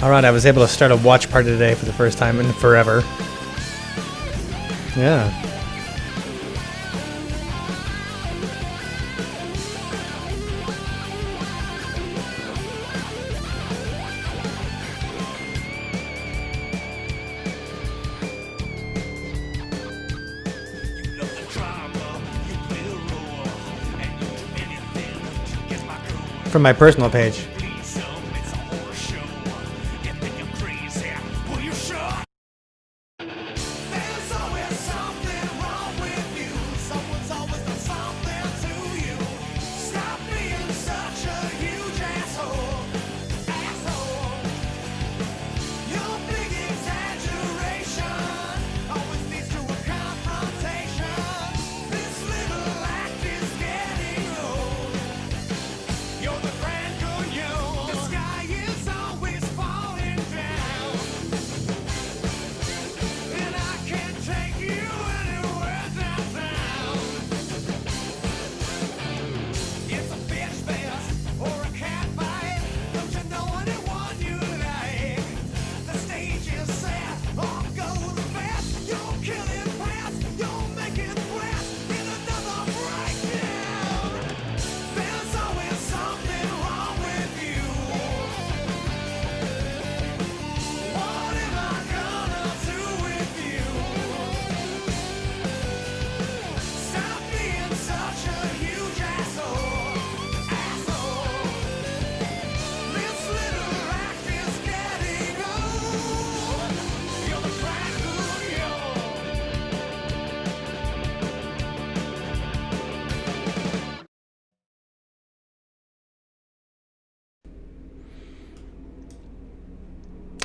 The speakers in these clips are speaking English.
All right, I was able to start a watch party today for the first time in forever. Yeah. From my personal page.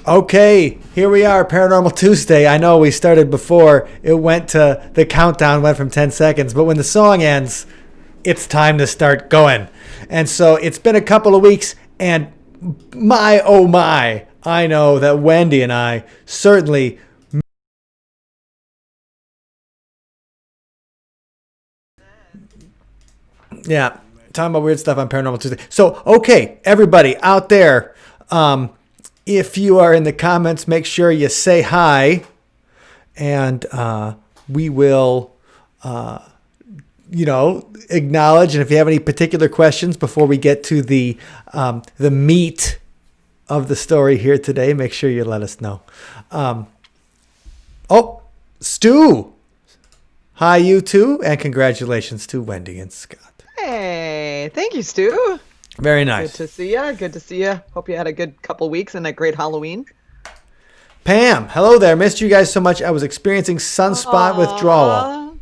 Okay, here we are, Paranormal Tuesday. I know we started before. It went to, the countdown went from 10 seconds, but when the song ends, it's time to start going. And so it's been a couple of weeks, and my, oh my, I know that Wendy and I certainly... Yeah, talking about weird stuff on Paranormal Tuesday. So, okay, everybody out there, if you are in the comments, make sure you say hi, and we will, acknowledge. And if you have any particular questions before we get to the meat of the story here today, make sure you let us know. Stu, hi you too, and congratulations to Wendy and Scott. Hey, thank you, Stu. Very nice. Good to see you. Good to see you. Hope you had a good couple weeks and a great Halloween. Pam, hello there. Missed you guys so much. I was experiencing sunspot withdrawal.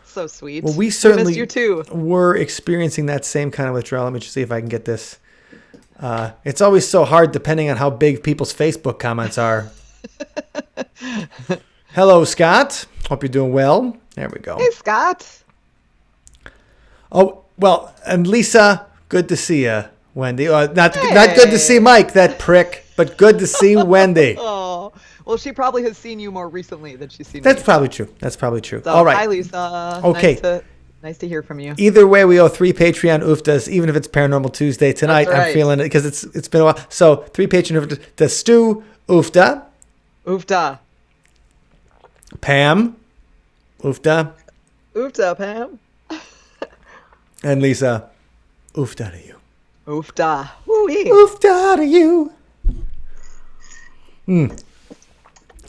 So sweet. Well, we certainly missed you too. Were experiencing that same kind of withdrawal. Let me just see if I can get this. It's always so hard depending on how big people's Facebook comments are. Hello, Scott. Hope you're doing well. There we go. Hey, Scott. Oh, well, and Lisa, good to see you, Wendy. Not good to see Mike, that prick, but good to see Wendy. Oh, well, she probably has seen you more recently than she's seen me. That's probably true. So, all right. Hi, Lisa. Okay. Nice to hear from you. Either way, we owe 3 Patreon ooftas, even if it's Paranormal Tuesday tonight. That's right. I'm feeling it because it's been a while. So 3 Patreon ooftas to Stu, oofta. Oofta. Pam, oofta. Oofta, Pam. And Lisa, oofta to you. Oofta. Woo-wee. Oofta to you.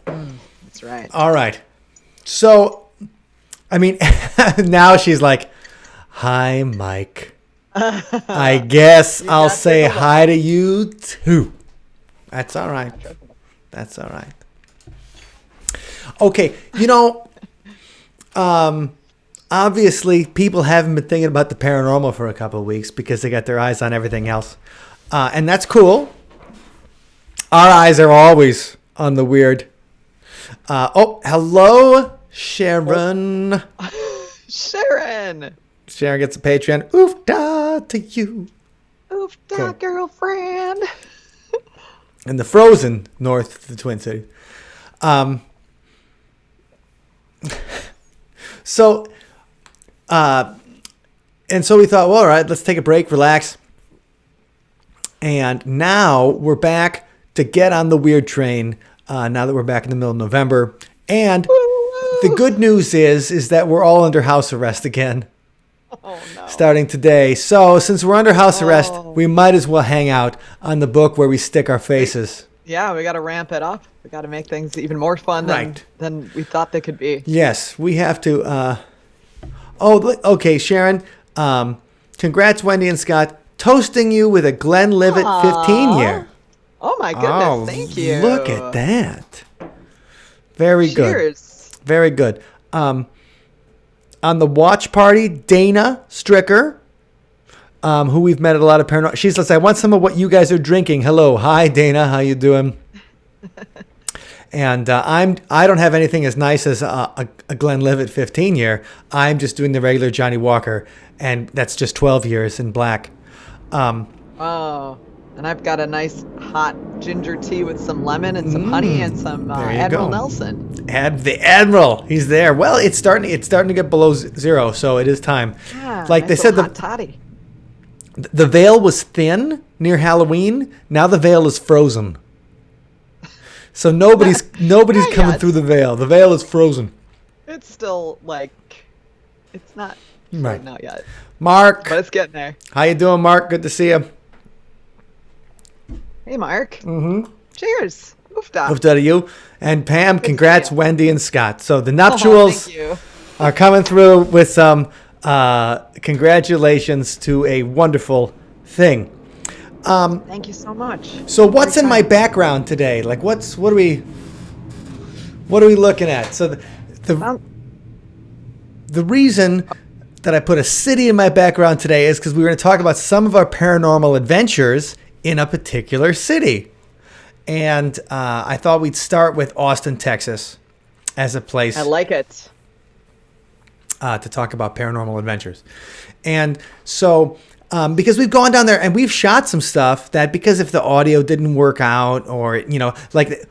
That's right. All right. So, I mean, now she's like, hi, Mike. I guess I'll say hi to you, too. That's all right. That's all right. Okay, obviously, people haven't been thinking about the paranormal for a couple of weeks because they got their eyes on everything else. And that's cool. Our eyes are always on the weird. Hello, Sharon. Sharon. Sharon gets a Patreon. Oof-da to you. Oof-da, Cool. girlfriend. In the frozen north of the Twin Cities. So we thought, well, all right, let's take a break, relax. And now we're back to get on the weird train now that we're back in the middle of November. And the good news is that we're all under house arrest again. Oh, no. Starting today. So since we're under house arrest, we might as well hang out on the book where we stick our faces. Yeah, we got to ramp it up. We got to make things even more fun than we thought they could be. Yes, we have to. Okay, Sharon. Congrats, Wendy and Scott. Toasting you with a Glenlivet 15 year. Oh, my goodness. Thank you. Look at that. Very good. Cheers. Very good. On the watch party, Dana Stricker, who we've met at a lot of paranormal. She says, I want some of what you guys are drinking. Hello. Hi, Dana. How you doing? And I don't have anything as nice as a Glenlivet 15 year. I'm just doing the regular Johnny Walker, and that's just 12 years in black. And I've got a nice hot ginger tea with some lemon and some honey and some Admiral Nelson. The Admiral, he's there. Well, it's starting to get below zero, so it is time. Yeah, like they said, toddy. The veil was thin near Halloween. Now the veil is frozen. So nobody's coming through the veil. The veil is frozen. It's still it's not right out yet. Mark, but it's getting there. How you doing, Mark? Good to see you. Hey, Mark. Mm-hmm. Cheers. Oofda. Oofda to you. And Pam, congrats, Wendy and Scott. So the nuptials are coming through with some congratulations to a wonderful thing. Thank you so much. So what's in my background today? Like what are we looking at? So the reason that I put a city in my background today is because we were going to talk about some of our paranormal adventures in a particular city. And I thought we'd start with Austin, Texas as a place. I like it. To talk about paranormal adventures. And so because we've gone down there and we've shot some stuff that because if the audio didn't work out or,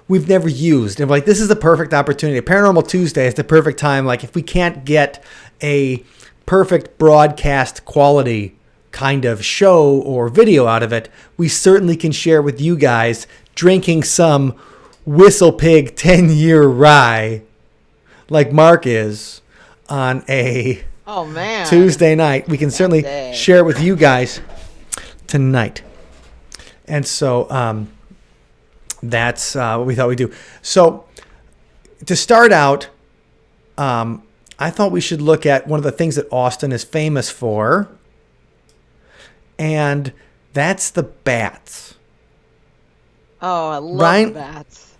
we've never used. And this is the perfect opportunity. Paranormal Tuesday is the perfect time. Like if we can't get a perfect broadcast quality kind of show or video out of it, we certainly can share with you guys drinking some Whistle Pig 10-year rye like Mark is on a Tuesday night. We can certainly share it with you guys tonight. And so that's what we thought we'd do. So to start out, I thought we should look at one of the things that Austin is famous for, and that's the bats. Oh, I love the bats.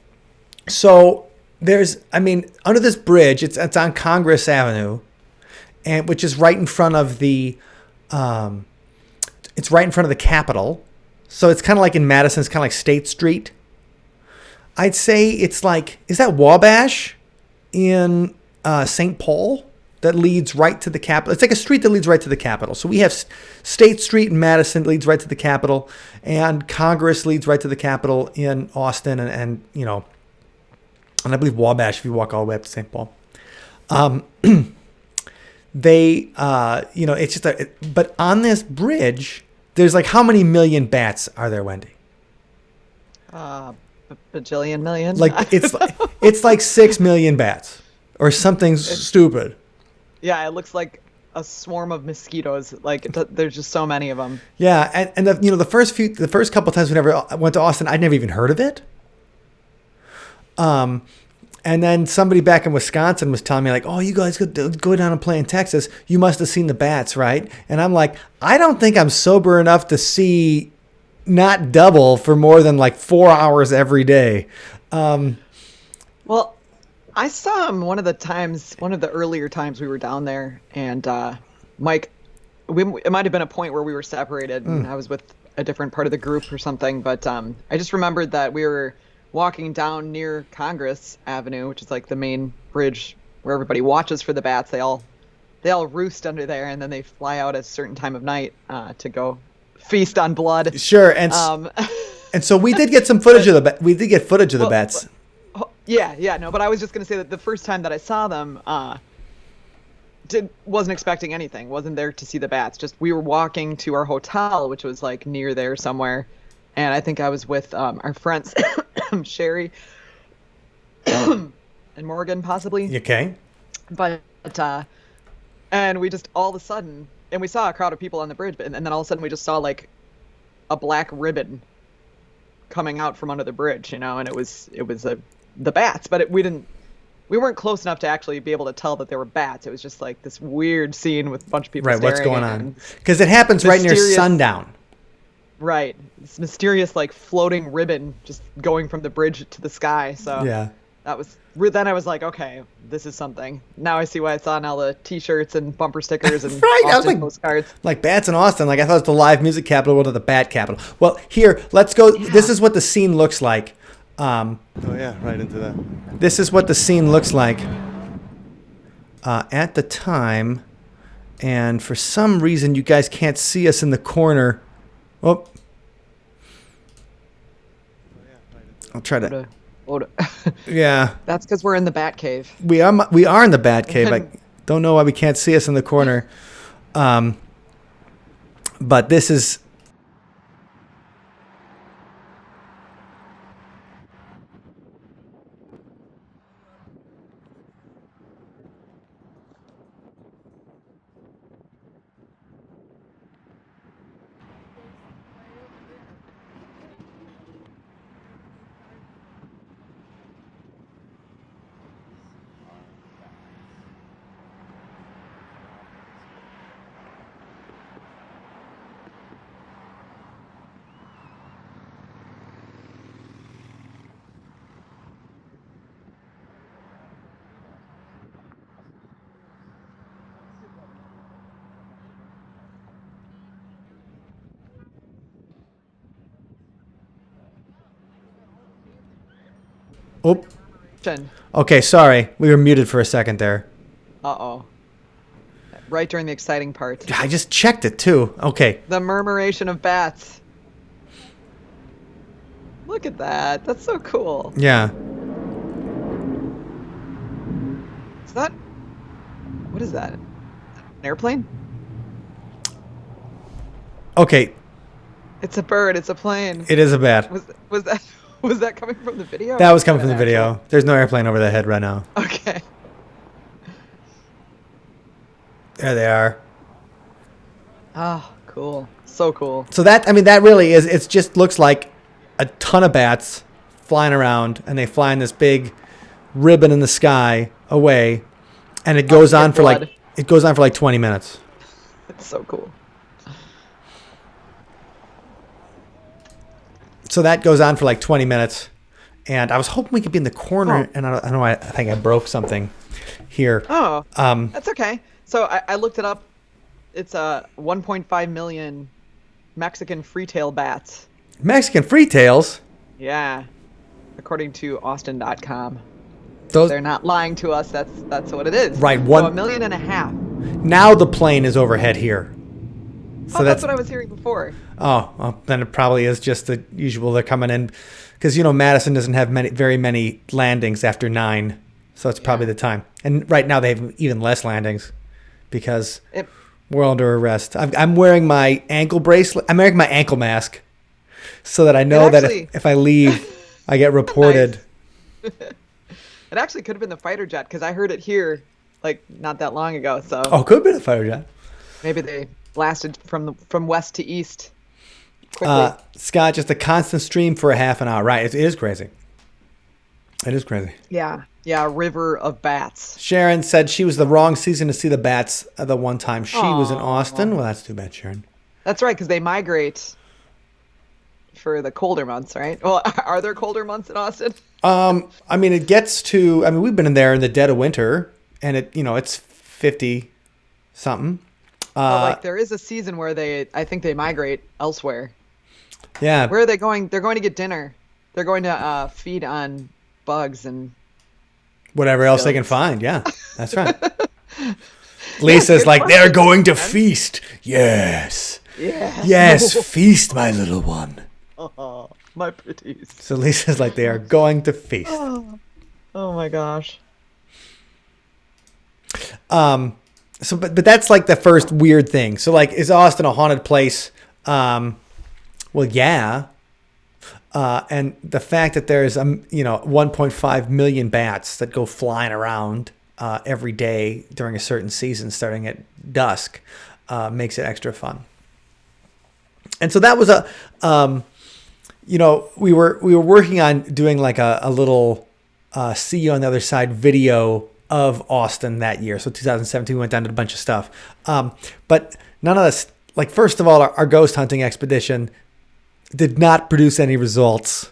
So under this bridge, it's on Congress Avenue, and which is right in front of the, it's right in front of the Capitol. So it's kind of like in Madison, it's kind of like State Street. I'd say it's like, is that Wabash in St. Paul that leads right to the Capitol? It's like a street that leads right to the Capitol. So we have State Street in Madison that leads right to the Capitol, and Congress leads right to the Capitol in Austin, and I believe Wabash if you walk all the way up to St. Paul. It's just but on this bridge, there's like how many million bats are there, Wendy? Bajillion million. Like it's like 6 million bats or something stupid. Yeah, it looks like a swarm of mosquitoes. There's just so many of them. Yeah, and the first couple of times we never went to Austin, I'd never even heard of it. And then somebody back in Wisconsin was telling me like, oh, you guys go down and play in Texas. You must have seen the bats, right? And I'm like, I don't think I'm sober enough to see not double for more than like 4 hours every day. Well, I saw him one of the earlier times we were down there, and Mike, it might have been a point where we were separated and I was with a different part of the group or something, but I just remembered that we were walking down near Congress Avenue, which is like the main bridge where everybody watches for the bats. They all roost under there, and then they fly out at a certain time of night to go feast on blood. Sure, and so we did get some footage of the we did get footage of the bats. But I was just gonna say that the first time that I saw them, wasn't expecting anything. Wasn't there to see the bats. Just we were walking to our hotel, which was like near there somewhere. and I think I was with our friends Sherry and Morgan possibly. Okay. But and we just all of a sudden, and we saw a crowd of people on the bridge, and then all of a sudden we just saw like a black ribbon coming out from under the bridge, and the bats, but we weren't close enough to actually be able to tell that they were bats. It was just like this weird scene with a bunch of people Right, staring. what's going on? Because it happens right near sundown. Right. This mysterious, like, floating ribbon just going from the bridge to the sky. So yeah, then I was like, okay, this is something. Now I see why it's on all the T-shirts and bumper stickers and right. I was Austin postcards. Like bats in Austin. Like I thought it was the live music capital of the bat capital. Well, here, let's go. Yeah. This is what the scene looks like. Oh yeah, right into that. This is what the scene looks like at the time, and for some reason you guys can't see us in the corner. Oh, I'll try to. Yeah, that's because we're in the bat cave. We are in the bat cave. I don't know why we can't see us in the corner, but this is. Oh. Okay, sorry. We were muted for a second there. Uh-oh. Right during the exciting part. I just checked it, too. Okay. The murmuration of bats. Look at that. That's so cool. Yeah. Is that... What is that? An airplane? Okay. It's a bird. It's a plane. It is a bat. Was that coming from the video? That was coming from the video. There's no airplane over the head right now. Okay. There they are. Oh, cool. So cool. So that really is, it just looks like a ton of bats flying around, and they fly in this big ribbon in the sky away, and it goes on for like 20 minutes. It's so cool. So that goes on for like 20 minutes, and I was hoping we could be in the corner, and I don't know, I think I broke something here. Oh, that's okay. So I looked it up. It's 1.5 million Mexican freetail bats. Mexican freetails? Yeah, according to Austin.com. Those, they're not lying to us. That's what it is. Right. So 1.5 million. Now the plane is overhead here. So that's what I was hearing before. Oh, well, then it probably is just the usual. They're coming in because Madison doesn't have very many landings after 9, so it's probably the time. And right now they have even less landings because we're under arrest. I'm wearing my ankle bracelet. I'm wearing my ankle mask so that I know that if I leave, I get reported. It actually could have been the fighter jet because I heard it here like not that long ago. So could have been a fighter jet. Maybe they blasted from west to east quickly. Scott, just a constant stream for a half an hour. Right. It is crazy. It is crazy. Yeah. Yeah. River of bats. Sharon said she was the wrong season to see the bats the one time she was in Austin. Well, that's too bad, Sharon. That's right. Because they migrate for the colder months, right? Well, are there colder months in Austin? It gets to, we've been in there in the dead of winter and it's 50 something. There is a season where I think they migrate elsewhere. Yeah. Where are they going? They're going to get dinner. They're going to feed on bugs and whatever else they can find. Yeah, that's right. Lisa's like, they're going to feast. Yes. Yes. Yes, feast, my little one. Oh, my pretties. So Lisa's like, they are going to feast. Oh my gosh. So, but that's like the first weird thing. So, like, is Austin a haunted place? Well, yeah. And the fact that there's 1.5 million bats that go flying around every day during a certain season, starting at dusk, makes it extra fun. And so that was we were working on doing like a little see you on the other side video of Austin that year. So 2017, we went down to a bunch of stuff. But none of this, like, first of all, our ghost hunting expedition did not produce any results.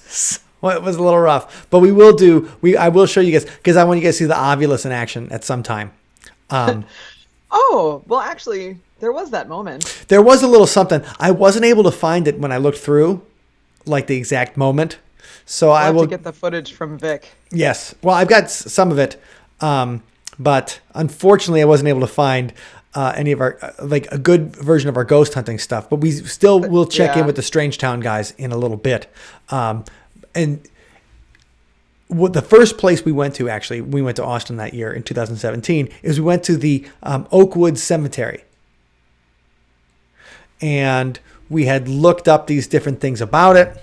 So it was a little rough, but I will show you guys, because I want you guys to see the Ovilus in action at some time. Oh, well, actually, there was that moment. There was a little something. I wasn't able to find it when I looked through, like the exact moment. So I will get the footage from Vic. Yes. Well, I've got some of it, but unfortunately, I wasn't able to find any of our a good version of our ghost hunting stuff. But we still will check in with the Strange Town guys in a little bit. And the first place we went to Austin that year in 2017 is we went to the Oakwood Cemetery, and we had looked up these different things about it.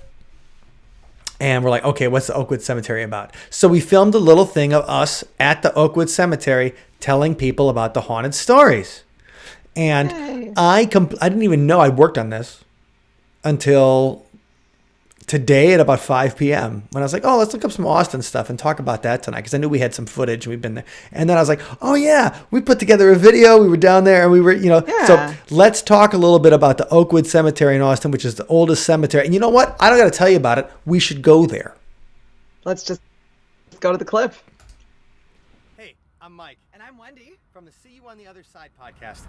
And we're like, okay, what's the Oakwood Cemetery about? So we filmed a little thing of us at the Oakwood Cemetery telling people about the haunted stories. And Yay. I didn't even know I worked on this until today at about 5 p.m. when I was like, oh, let's look up some Austin stuff and talk about that tonight, because I knew we had some footage and we've been there. And then I was like, oh yeah, we put together a video. We were down there and we were, So let's talk a little bit about the Oakwood Cemetery in Austin, which is the oldest cemetery. And you know what? I don't got to tell you about it. We should go there. Let's go to the clip. Hey, I'm Mike. And I'm Wendy. From the See You on the Other Side podcast.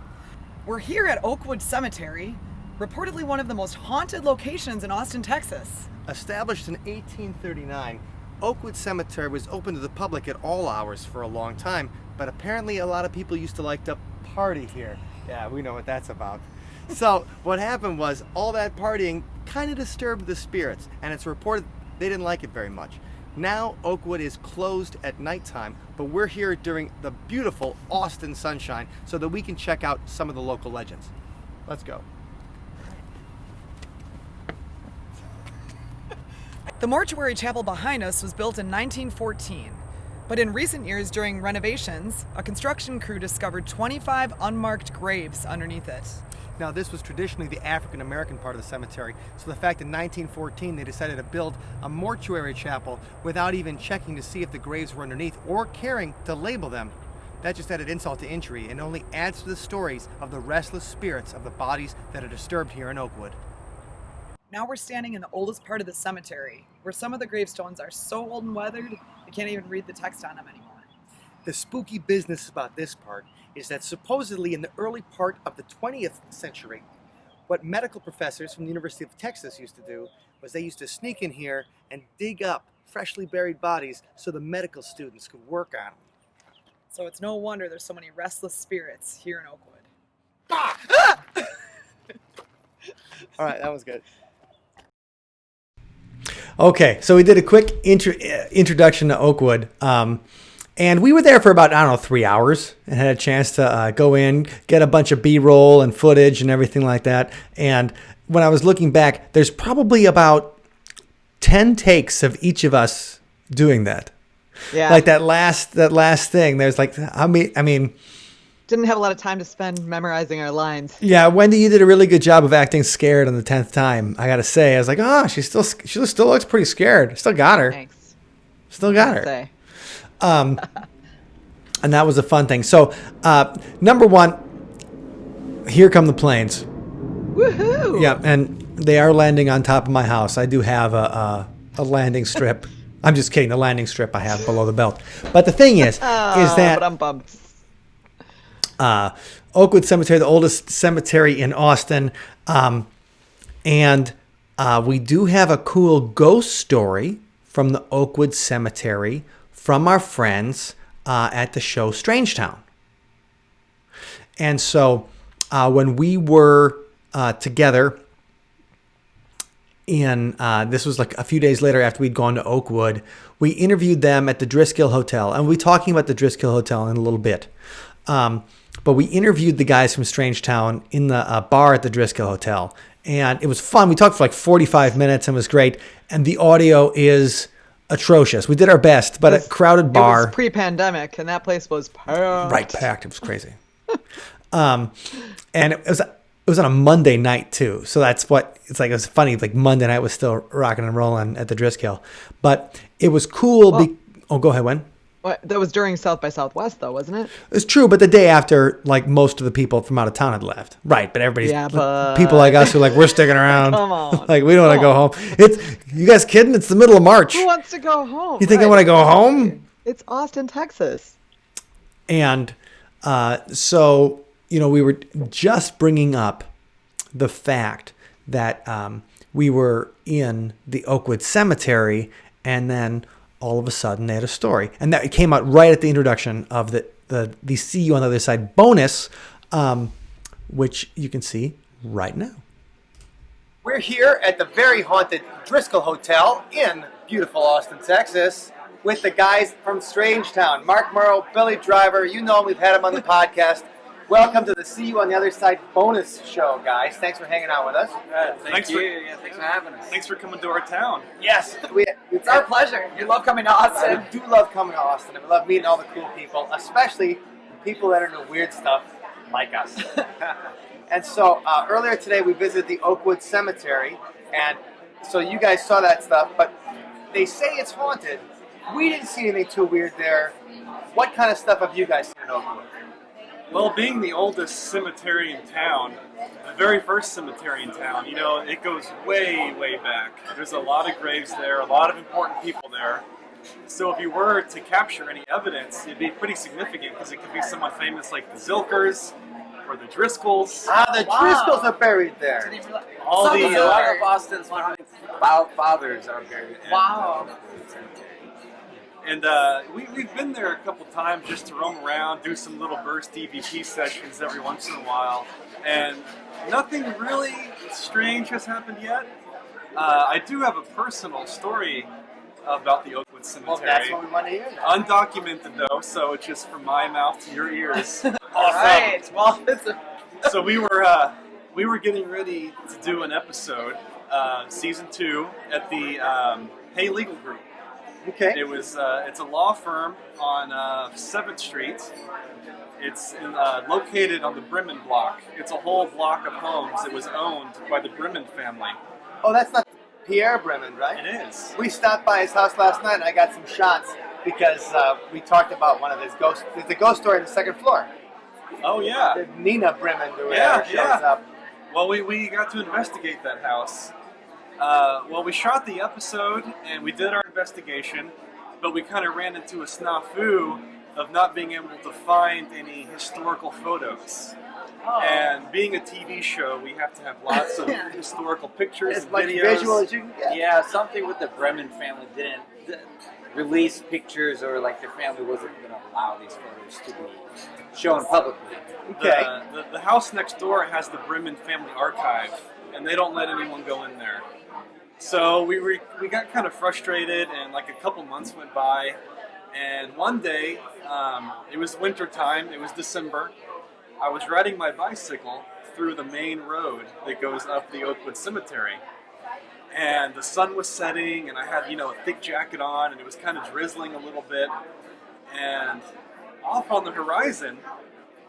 We're here at Oakwood Cemetery, reportedly one of the most haunted locations in Austin, Texas. Established in 1839, Oakwood Cemetery was open to the public at all hours for a long time, but apparently a lot of people used to like to party here. Yeah, we know what that's about. So what happened was all that partying kind of disturbed the spirits, and it's reported they didn't like it very much. Now Oakwood is closed at nighttime, but we're here during the beautiful Austin sunshine so that we can check out some of the local legends. Let's go. The mortuary chapel behind us was built in 1914, but in recent years during renovations, a construction crew discovered 25 unmarked graves underneath it. Now, this was traditionally the African American part of the cemetery, so the fact in 1914 they decided to build a mortuary chapel without even checking to see if the graves were underneath or caring to label them, that just added insult to injury and only adds to the stories of the restless spirits of the bodies that are disturbed here in Oakwood. Now we're standing in the oldest part of the cemetery, where some of the gravestones are so old and weathered, you can't even read the text on them anymore. The spooky business about this part is that supposedly in the early part of the 20th century, what medical professors from the University of Texas used to do was they used to sneak in here and dig up freshly buried bodies so the medical students could work on them. So it's no wonder there's so many restless spirits here in Oakwood. Ah! All right, that was good. Okay, so we did a quick introduction to Oakwood. And we were there for about, 3 hours and had a chance to go in, get a bunch of B-roll and footage and everything like that. And when I was looking back, there's probably about 10 takes of each of us doing that. Yeah. Like that last thing. There's like, I mean, Didn't have a lot of time to spend memorizing our lines. yeah, Wendy, you did a really good job of acting scared on the 10th time. I got to say, I was like, oh, she still looks pretty scared. Still got her. Thanks. Still got her. Say. And that was a fun thing. So, number one, here come the planes. Woohoo! Yeah, and they are landing on top of my house. I do have a landing strip. I'm just kidding. The landing strip I have below the belt. But the thing is that Oakwood Cemetery, the oldest cemetery in Austin, and we do have a cool ghost story from the Oakwood Cemetery from our friends at the show Strange Town. And so when we were together this was like a few days later after we'd gone to Oakwood, we interviewed them at the Driskill Hotel. And we'll be talking about the Driskill Hotel in a little bit. But we interviewed the guys from Strangetown in the bar at the Driskill Hotel. And it was fun. We talked for like 45 minutes and it was great. And the audio is atrocious. We did our best, but a crowded bar. It was pre-pandemic, and that place was packed. Right, packed. It was crazy. And it was on a Monday night too. So that's what it's like. It was funny. Like Monday night was still rocking and rolling at the Driskill, but it was cool. Well, go ahead, Wen. That was during South by Southwest, though, wasn't it? It's true, but the day after, like most of the people from out of town had left. Right, but everybody's people like us who are like, we're sticking around. Come on. Like we don't want to go home. It's you guys kidding? It's the middle of March. Who wants to go home? You think I want to go home? It's Austin, Texas. And so we were just bringing up the fact that we were in the Oakwood Cemetery, and then all of a sudden they had a story. And that came out right at the introduction of the See You on the Other Side bonus, which you can see right now. We're here at the very haunted Driskill Hotel in beautiful Austin, Texas, with the guys from Strangetown. Mark Morrow, Billy Driver, you know him, we've had him on the podcast. Welcome to the See You on the Other Side bonus show, guys. Thanks for hanging out with us. Thanks for having us. Thanks for coming to our town. Yes, It's our pleasure. We love coming to Austin. We do love coming to Austin, and we love meeting all the cool people, especially the people that are into weird stuff like us. And so earlier today we visited the Oakwood Cemetery, and so you guys saw that stuff, but they say it's haunted. We didn't see anything too weird there. What kind of stuff have you guys seen in Oakwood? Well, being the oldest cemetery in town, the very first cemetery in town, it goes way, way back. There's a lot of graves there, a lot of important people there. So if you were to capture any evidence, it'd be pretty significant because it could be someone famous like the Zilkers or the Driscolls. The Driscolls are buried there. All A lot of Austin's 100 fathers are buried. Wow. And we've been there a couple times just to roam around, do some little burst EVP sessions every once in a while, and nothing really strange has happened yet. I do have a personal story about the Oakwood Cemetery. Well, that's what we want to hear now. Undocumented though, so it's just from my mouth to your ears. All right. Well, So we were getting ready to do an episode, season 2, at the Hay Legal Group. Okay. It's a law firm on 7th Street. It's located on the Bremen block. It's a whole block of homes. It was owned by the Bremen family. Oh, that's not Pierre Bremen, right? It is. We stopped by his house last night, and I got some shots because we talked about one of his ghosts. There's a ghost story on the second floor. Oh, yeah. Nina Bremen, or whatever, shows up. Well, we got to investigate that house. We shot the episode and we did our investigation, but we kind of ran into a snafu of not being able to find any historical photos. Oh. And being a TV show, we have to have lots of historical pictures As and much videos. visual as you can get. Yeah, something with the Bremen family didn't release pictures, or like their family wasn't going to allow these photos to be shown publicly. Okay. The house next door has the Bremen family archive, and they don't let anyone go in there. So we got kind of frustrated, and like a couple months went by, and one day, it was winter time, it was December, I was riding my bicycle through the main road that goes up the Oakwood Cemetery, and the sun was setting, and I had, a thick jacket on, and it was kind of drizzling a little bit, and off on the horizon,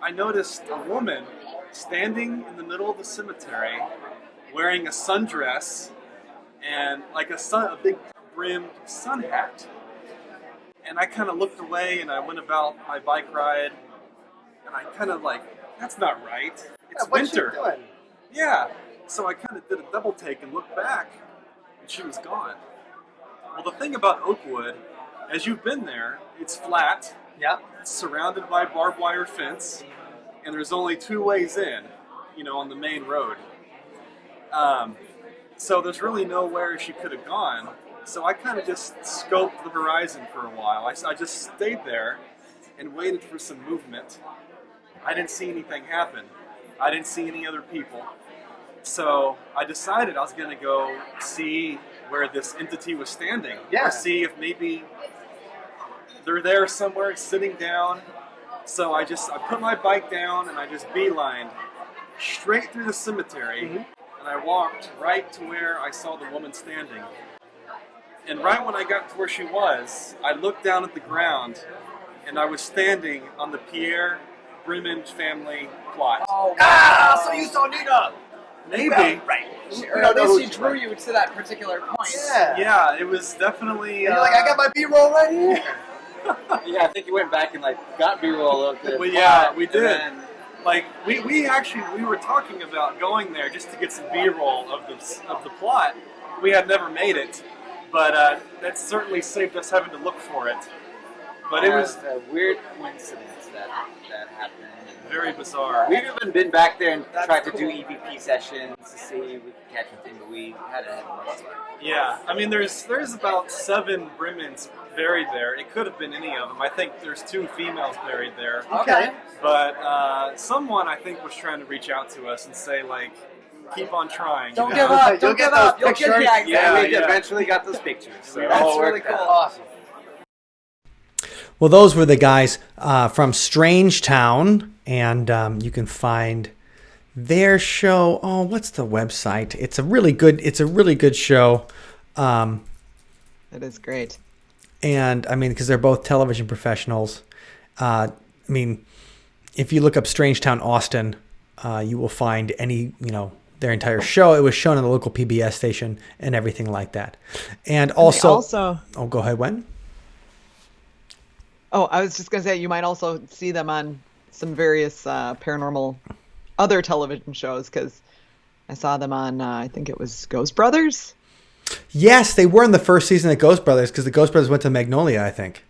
I noticed a woman standing in the middle of the cemetery wearing a sundress and like a big brimmed sun hat. And I kind of looked away and I went about my bike ride, and I kind of like, that's not right. It's What's winter. she doing? Yeah. So I kind of did a double take and looked back, and she was gone. Well, the thing about Oakwood, as you've been there, it's flat. Yeah. It's surrounded by barbed wire fence, and there's only 2 ways in, on the main road. So there's really nowhere she could have gone. So I kind of just scoped the horizon for a while. I just stayed there and waited for some movement. I didn't see anything happen. I didn't see any other people. So I decided I was going to go see where this entity was standing. Yeah. Or see if maybe they're there somewhere sitting down. So I put my bike down and I just beelined straight through the cemetery, and I walked right to where I saw the woman standing. And right when I got to where she was, I looked down at the ground, and I was standing on the Pierre Brimond family plot. Oh, wow. So you saw Nina. Maybe. Right. Or at least she drew you to that particular point. Yeah, it was definitely... And you're like, I got my B-roll right here. Yeah, I think you went back and got B-roll of the Well, yeah, plot, we did. and then- We were talking about going there just to get some B-roll of the plot. We had never made it, but that certainly saved us having to look for it. But it was a weird coincidence that happened. very bizarre. We've even been back there and tried to do EVP sessions to see if we could catch anything, but we hadn't had much luck. Yeah, I mean, there's about 7 Brimonds buried there. It could have been any of them. I think there's 2 females buried there. Okay. But someone, I think, was trying to reach out to us and say, like, keep on trying. Don't you give know? up. Don't give up. You'll get the Yeah, Yeah, we yeah. eventually got those pictures. So That's it all really worked out. cool. Awesome. Well, those were the guys from Strange Town, and you can find their show. Oh, what's the website? It's a really good show. It is great. And I mean, because they're both television professionals. I mean, if you look up Strange Town Austin, you will find their entire show. It was shown on the local PBS station and everything like that. And also, oh, go ahead, Wen. Oh, I was just going to say, you might also see them on some various paranormal other television shows, because I saw them on, I think it was Ghost Brothers. Yes, they were in the first season of Ghost Brothers, because the Ghost Brothers went to Magnolia, I think.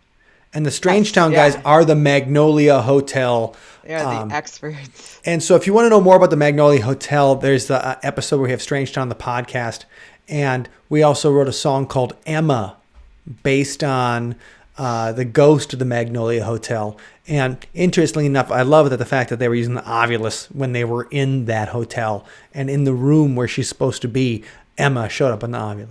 And the Strange Town guys are the Magnolia Hotel. They are the experts. And so if you want to know more about the Magnolia Hotel, there's the episode where we have Strange Town, the podcast. And we also wrote a song called Emma, based on the ghost of the Magnolia Hotel. And interestingly enough, I love the fact that they were using the Ovilus when they were in that hotel. And in the room where she's supposed to be, Emma showed up in the Ovilus.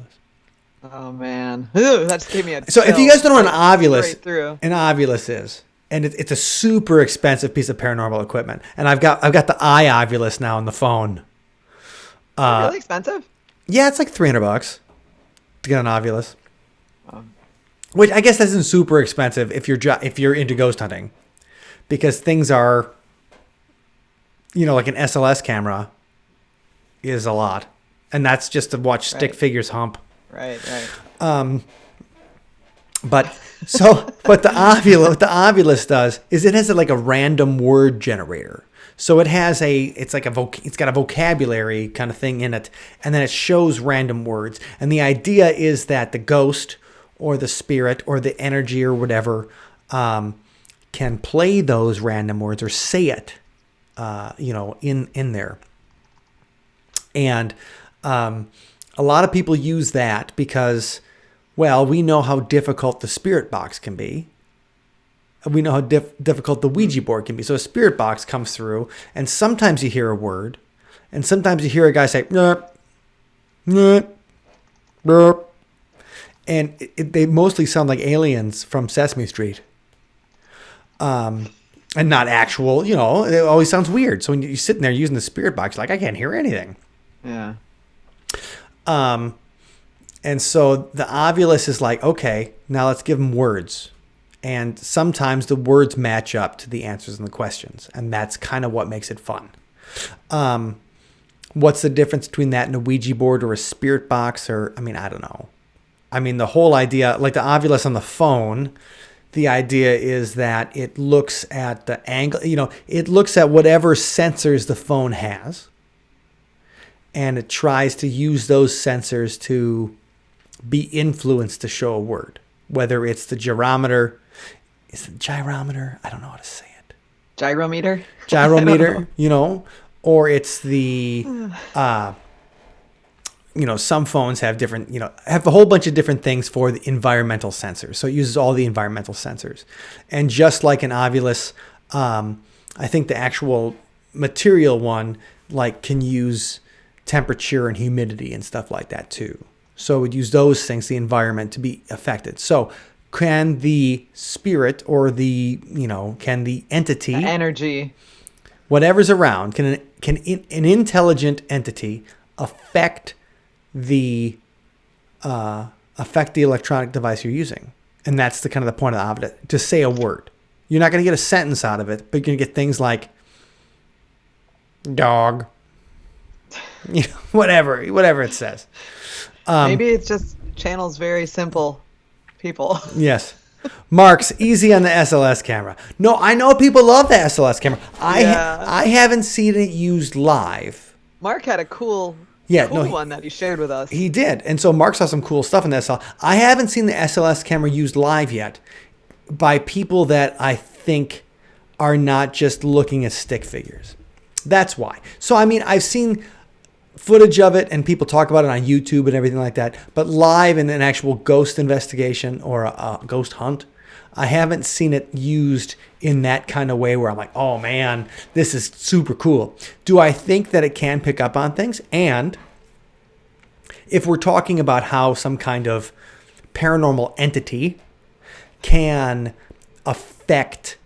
Oh, man. Ooh, that just gave me a So if you guys don't know what an Ovilus Ovilus is, and it's a super expensive piece of paranormal equipment. And I've got the Ovilus now on the phone. really expensive? Yeah, it's like $300 to get an Ovilus. Which I guess isn't super expensive if you're into ghost hunting, because things are, like an SLS camera is a lot, and that's just to watch stick figures hump. Right. But what the Ovilus does is it has a random word generator. So it's got a vocabulary kind of thing in it, and then it shows random words. And the idea is that the ghost or the spirit or the energy or whatever can play those random words or say it, in there. And a lot of people use that because, well, we know how difficult the spirit box can be. We know how difficult the Ouija board can be. So a spirit box comes through, and sometimes you hear a word, and sometimes you hear a guy say, "Nah, nah, nah." And they mostly sound like aliens from Sesame Street. And not actual, it always sounds weird. So when you're sitting there using the spirit box, you're like, I can't hear anything. Yeah. And so the Ovilus is like, okay, now let's give them words. And sometimes the words match up to the answers in the questions. And that's kind of what makes it fun. What's the difference between that and a Ouija board or a spirit box? I don't know. The whole idea, like the Ovilus on the phone, the idea is that it looks at the angle, it looks at whatever sensors the phone has. And it tries to use those sensors to be influenced to show a word. Whether it's the gyrometer. Is it gyrometer? I don't know how to say it. Gyrometer? Gyrometer, or it's the... some phones have different, have a whole bunch of different things for the environmental sensors. So it uses all the environmental sensors. And just like an Ovilus, I think the actual material one, can use temperature and humidity and stuff like that too. So it would use those things, the environment, to be affected. So can the spirit or can the entity, The energy. whatever's around, can an intelligent entity affect the electronic device you're using? And that's the kind of the point of it. To say a word, you're not going to get a sentence out of it, but you're going to get things like dog, whatever it says. Maybe it's just channels very simple people. Yes. Mark's easy on the SLS camera. No, I know people love the SLS camera. I haven't seen it used live. Mark had a cool one that he shared with us. He did. And so Mark saw some cool stuff in the SLS. I haven't seen the SLS camera used live yet by people that I think are not just looking at stick figures. That's why. So, I mean, I've seen footage of it and people talk about it on YouTube and everything like that, but live in an actual ghost investigation or a ghost hunt, I haven't seen it used in that kind of way where I'm like, oh man, this is super cool. Do I think that it can pick up on things? And if we're talking about how some kind of paranormal entity can affect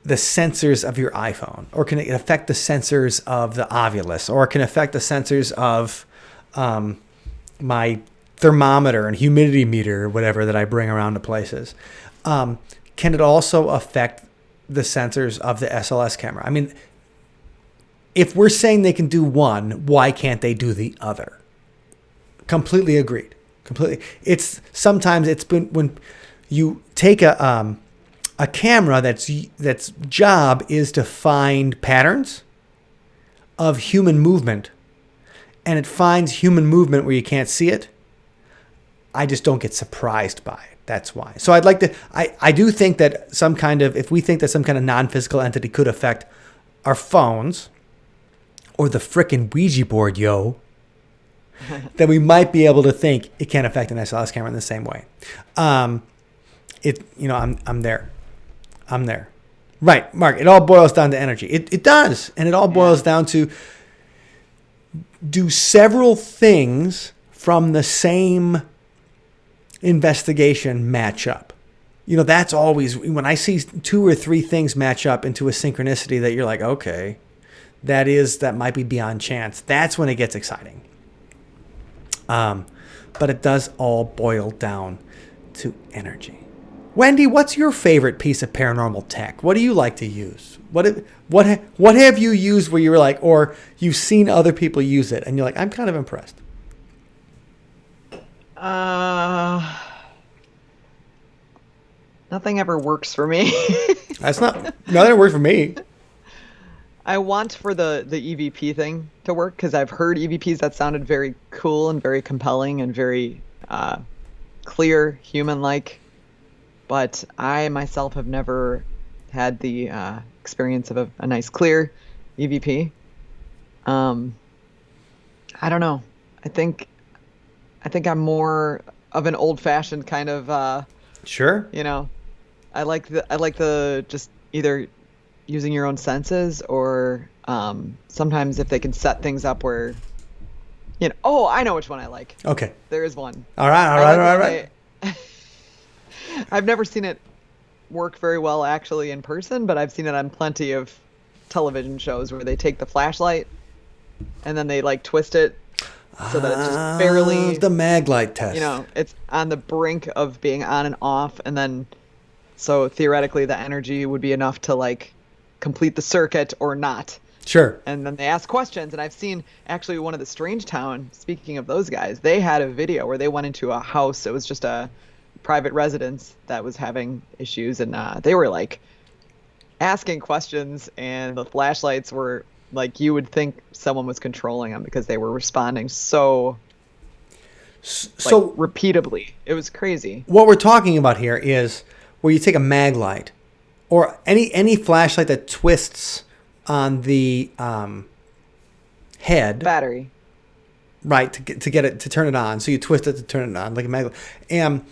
the sensors of your iPhone, or can it affect the sensors of the Ovilus, or can it affect the sensors of my thermometer and humidity meter or whatever that I bring around to places? Can it also affect the sensors of the SLS camera? I mean, if we're saying they can do one, why can't they do the other? Completely agreed. Completely. Sometimes it's been when you take a camera that's job is to find patterns of human movement, and it finds human movement where you can't see it. I just don't get surprised by it. That's why. So I do think that if we think that some kind of non-physical entity could affect our phones or the frickin' Ouija board, then we might be able to think it can affect an SLS camera in the same way. I'm there. Right, Mark, it all boils down to energy. It does. And it all boils down to, do several things from the same investigation match up? That's always, when I see 2 or 3 things match up into a synchronicity that you're like, okay, that might be beyond chance. That's when it gets exciting. But it does all boil down to energy. Wendy, what's your favorite piece of paranormal tech? What do you like to use? What have you used where you were like, or you've seen other people use it and you're like, I'm kind of impressed? Nothing ever works for me. Nothing works for me. I want for the EVP thing to work, because I've heard EVPs that sounded very cool and very compelling and very clear, human-like. But I myself have never had the experience of a nice, clear EVP. I don't know. I think I'm more of an old-fashioned kind of. Sure. I like the just either using your own senses, or sometimes if they can set things up where, oh, I know which one I like. Okay. There is one. All right. I've never seen it work very well actually in person, but I've seen it on plenty of television shows where they take the flashlight and then they twist it so that it's just barely the Maglite test. It's on the brink of being on and off, and then so theoretically the energy would be enough to complete the circuit or not. Sure. And then they ask questions, and I've seen actually one of the Strange Town, speaking of those guys, they had a video where they went into a house. It was just a private residence that was having issues, and they were asking questions, and the flashlights were you would think someone was controlling them because they were responding so repeatably. It was crazy. What we're talking about here is where you take a Maglite or any flashlight that twists on the head battery, right, to get it to turn it on. So you twist it to turn it on like a Maglite, and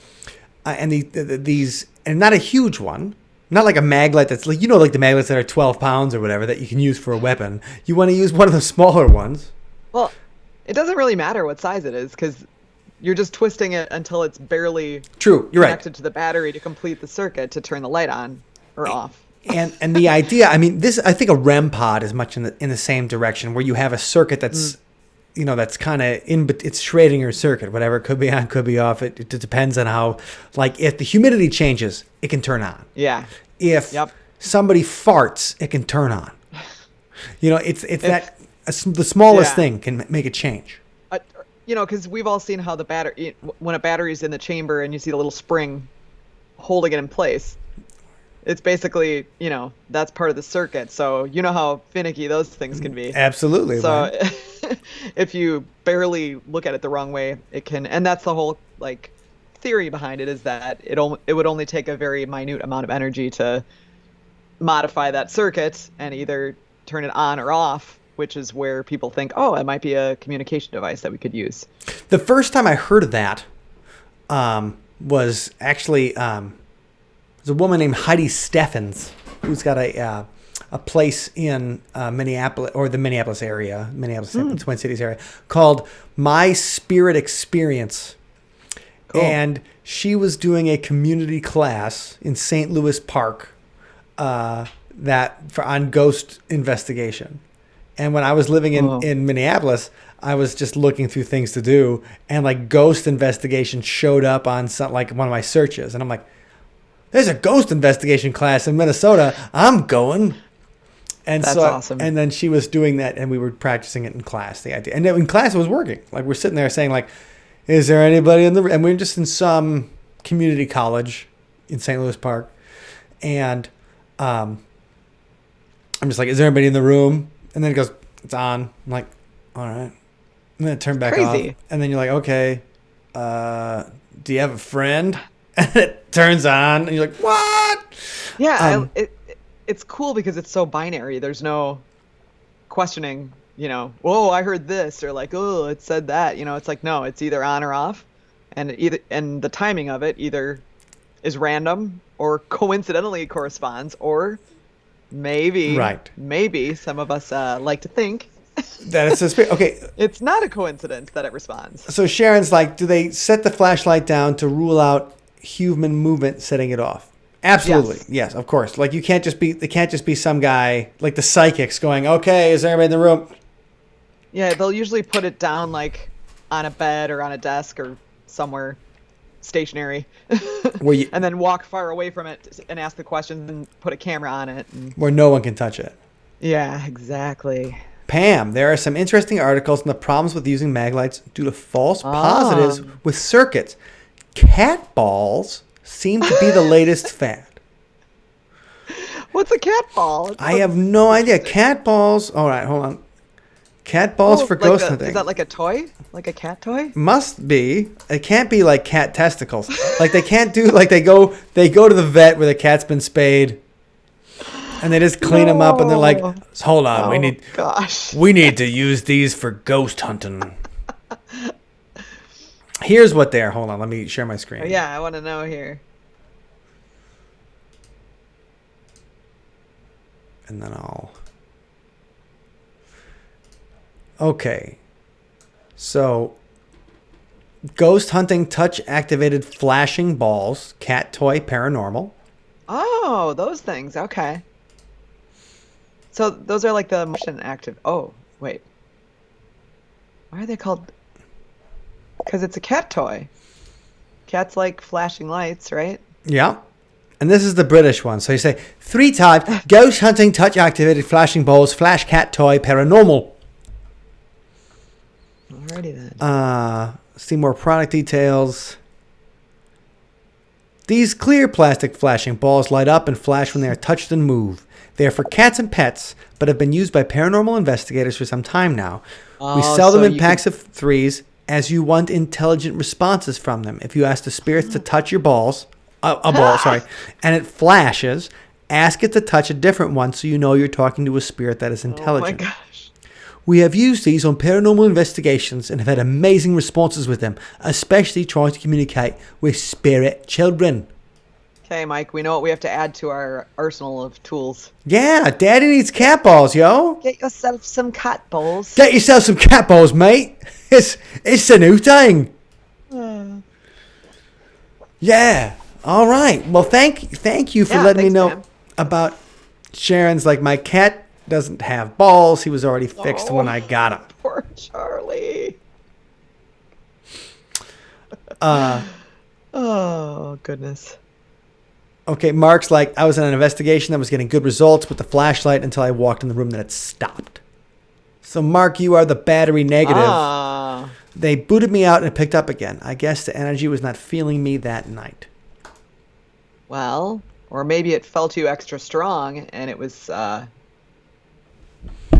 these, and not a huge one, not like a Maglite that's like the Maglites that are 12 pounds or whatever that you can use for a weapon. You want to use one of the smaller ones. Well, it doesn't really matter what size it is, because You're just twisting it until it's barely True, you're right. connected to the battery to complete the circuit to turn the light on or off. And the idea, I mean, I think a REM pod is much in the same direction, where you have a circuit that's, that's kind of it's Schrödinger circuit, whatever. It could be on, could be off. It depends on how, like, if the humidity changes, it can turn on. Yeah. If somebody farts, it can turn on. The smallest thing can make a change. Because we've all seen how the battery, when a battery's in the chamber and you see the little spring holding it in place, it's basically, that's part of the circuit. So you know how finicky those things can be. Absolutely. So if you barely look at it the wrong way, it can, and that's the whole theory behind it, is that it would only take a very minute amount of energy to modify that circuit and either turn it on or off, which is where people think, oh, it might be a communication device that we could use. The first time I heard of that was actually there's a woman named Heidi Steffens who's got a place in Minneapolis, or the Minneapolis area, Twin Cities area, called My Spirit Experience. Cool. And she was doing a community class in St. Louis Park on ghost investigation. And when I was living in Minneapolis, I was just looking through things to do, and ghost investigation showed up on one of my searches, and I'm like, there's a ghost investigation class in Minnesota. I'm going. And that's awesome. And then she was doing that, and we were practicing it in class, the idea. And in class, it was working. We're sitting there saying, is there anybody in the room? And we're just in some community college in St. Louis Park. And I'm just like, is there anybody in the room? And then it goes, it's on. I'm like, all right. And then it turned back off. And then you're like, okay, do you have a friend? And it turns on, and you're like, what? Yeah, it's cool because it's so binary. There's no questioning, oh, I heard this, or oh, it said that. It's like, no, it's either on or off. And the timing of it either is random or coincidentally corresponds, or maybe some of us like to think that it's a spirit. Okay, it's not a coincidence that it responds. So Sharon's like, do they set the flashlight down to rule out human movement setting it off? Absolutely. Yes, of course. It can't just be some guy like the psychics going, okay, is there anybody in the room? Yeah, they'll usually put it down on a bed or on a desk or somewhere stationary, and then walk far away from it and ask the questions and put a camera on it. Where no one can touch it. Yeah, exactly. Pam, there are some interesting articles on the problems with using mag lights due to false positives with circuits. Cat balls seem to be the latest fad. What's a cat ball? I have no idea. Cat balls. All right, hold on. Cat balls for ghost hunting. Is that like a toy? Like a cat toy? Must be. It can't be like cat testicles. They can't do they go to the vet where the cat's been spayed, and they just clean them up, and they're like, hold on, we need to use these for ghost hunting. Here's what they are. Hold on, let me share my screen. Oh, yeah, I want to know here. And then Okay. So, ghost hunting touch activated flashing balls, cat toy, paranormal. Oh, those things. Okay. So those are the motion active. Oh, wait. Why are they called? Because it's a cat toy. Cats like flashing lights, right? Yeah. And this is the British one. So you say 3 types: ghost hunting touch activated flashing balls, flash cat toy, paranormal. Alrighty then. See more product details. These clear plastic flashing balls light up and flash when they are touched and move. They are for cats and pets, but have been used by paranormal investigators for some time now. We sell them in packs of 3s, as you want intelligent responses from them. If you ask the spirits to touch your balls, and it flashes, ask it to touch a different one so you know you're talking to a spirit that is intelligent. Oh my gosh. We have used these on paranormal investigations and have had amazing responses with them, especially trying to communicate with spirit children. Okay, Mike, we know what we have to add to our arsenal of tools. Yeah, Daddy needs cat balls, yo. Get yourself some cat balls. Get yourself some cat balls, mate. It's a new thing. Yeah. All right. Well, thank you for Yeah, letting me thanks, know Pam. about Sharon's. Like, my cat doesn't have balls. He was already fixed when I got him. Poor Charlie. Oh, goodness. Okay, Mark's like, I was in an investigation that was getting good results with the flashlight until I walked in the room, then it stopped. So, Mark, you are the battery negative. Ah. They booted me out and it picked up again. I guess the energy was not feeling me that night. Well, or maybe it felt you extra strong and it was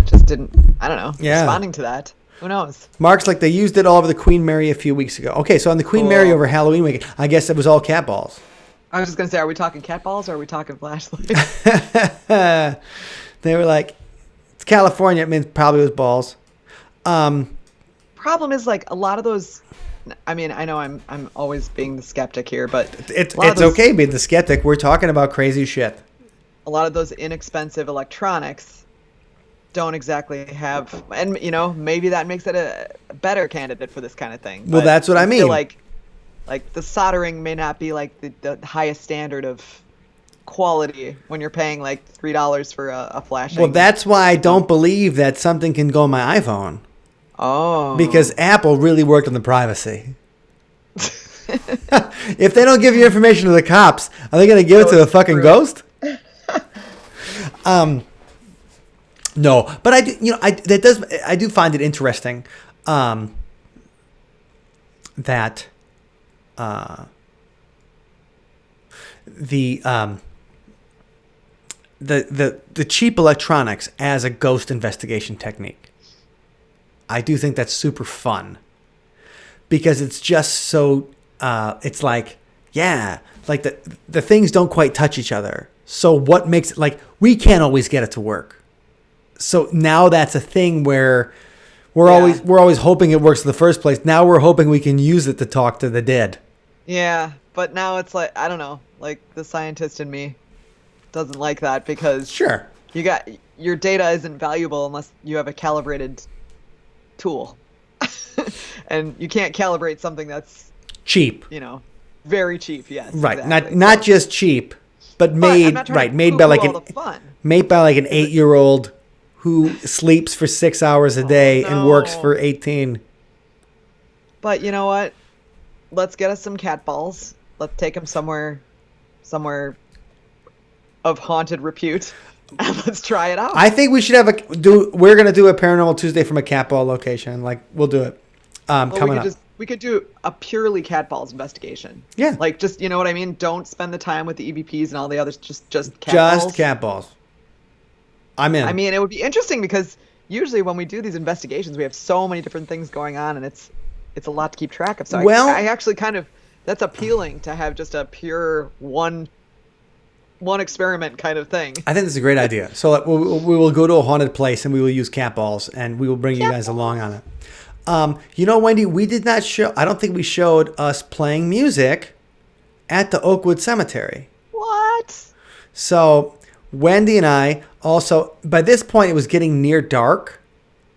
just didn't, I don't know, Yeah. responding to that. Who knows? Mark's like, they used it all over the Queen Mary a few weeks ago. Okay, so on the Queen Mary Cool. over Halloween weekend, I guess it was all cat balls. I was just going to say, are we talking cat balls or are we talking flashlights? They were like, it's California, it means probably was balls. Problem is, like, a lot of those, I mean, I know I'm always being the skeptic here, but It's a lot of those- okay being the skeptic. We're talking about crazy shit. a lot of those inexpensive electronics don't exactly have, and you know, maybe that makes it a better candidate for this kind of thing. Well, But that's what I feel mean. like the soldering may not be like the highest standard of quality when you're paying like $3 for a flashing. Well, that's why I don't believe that something can go on my iPhone. Oh. Because Apple really worked on the privacy. If they don't give your information to the cops, are they going to give it to the fucking ghost? No, but I do, I do find it interesting that the cheap electronics as a ghost investigation technique. I do think that's super fun because it's just so it's like, yeah, like the things don't quite touch each other. So what makes it, like, we can't always get it to work. So now that's a thing where we're always hoping it works in the first place. Now we're hoping we can use it to talk to the dead. Yeah, but now it's like, I don't know, like the scientist in me doesn't like that because Sure. your data isn't valuable unless you have a calibrated tool. And you can't calibrate something that's, Cheap. you know, very cheap, yes. Right. Exactly. Not just cheap, but I'm made not trying to made by poo-poo like all an the fun. made by like an 8-year-old who sleeps for 6 hours a day and works no. for 18. But you know what? Let's get us some cat balls. Let's take them somewhere of haunted repute, and let's try it out. I think we should we're going to do a Paranormal Tuesday from a cat ball location. Like, we'll do it. Coming up. We could do a purely cat balls investigation. Yeah. Like, just, you know what I mean? Don't spend the time with the EVPs and all the others. Just cat Just balls. cat balls. I'm in. I mean, it would be interesting because usually when we do these investigations, we have so many different things going on, and it's a lot to keep track of. So I actually kind of, that's appealing to have just a pure one experiment kind of thing. I think this is a great idea. So we will go to a haunted place and we will use cat balls and we will bring you guys along on it. Wendy, we did not show, I don't think we showed us playing music at the Oakwood Cemetery. What? So Wendy and I also, by this point, it was getting near dark.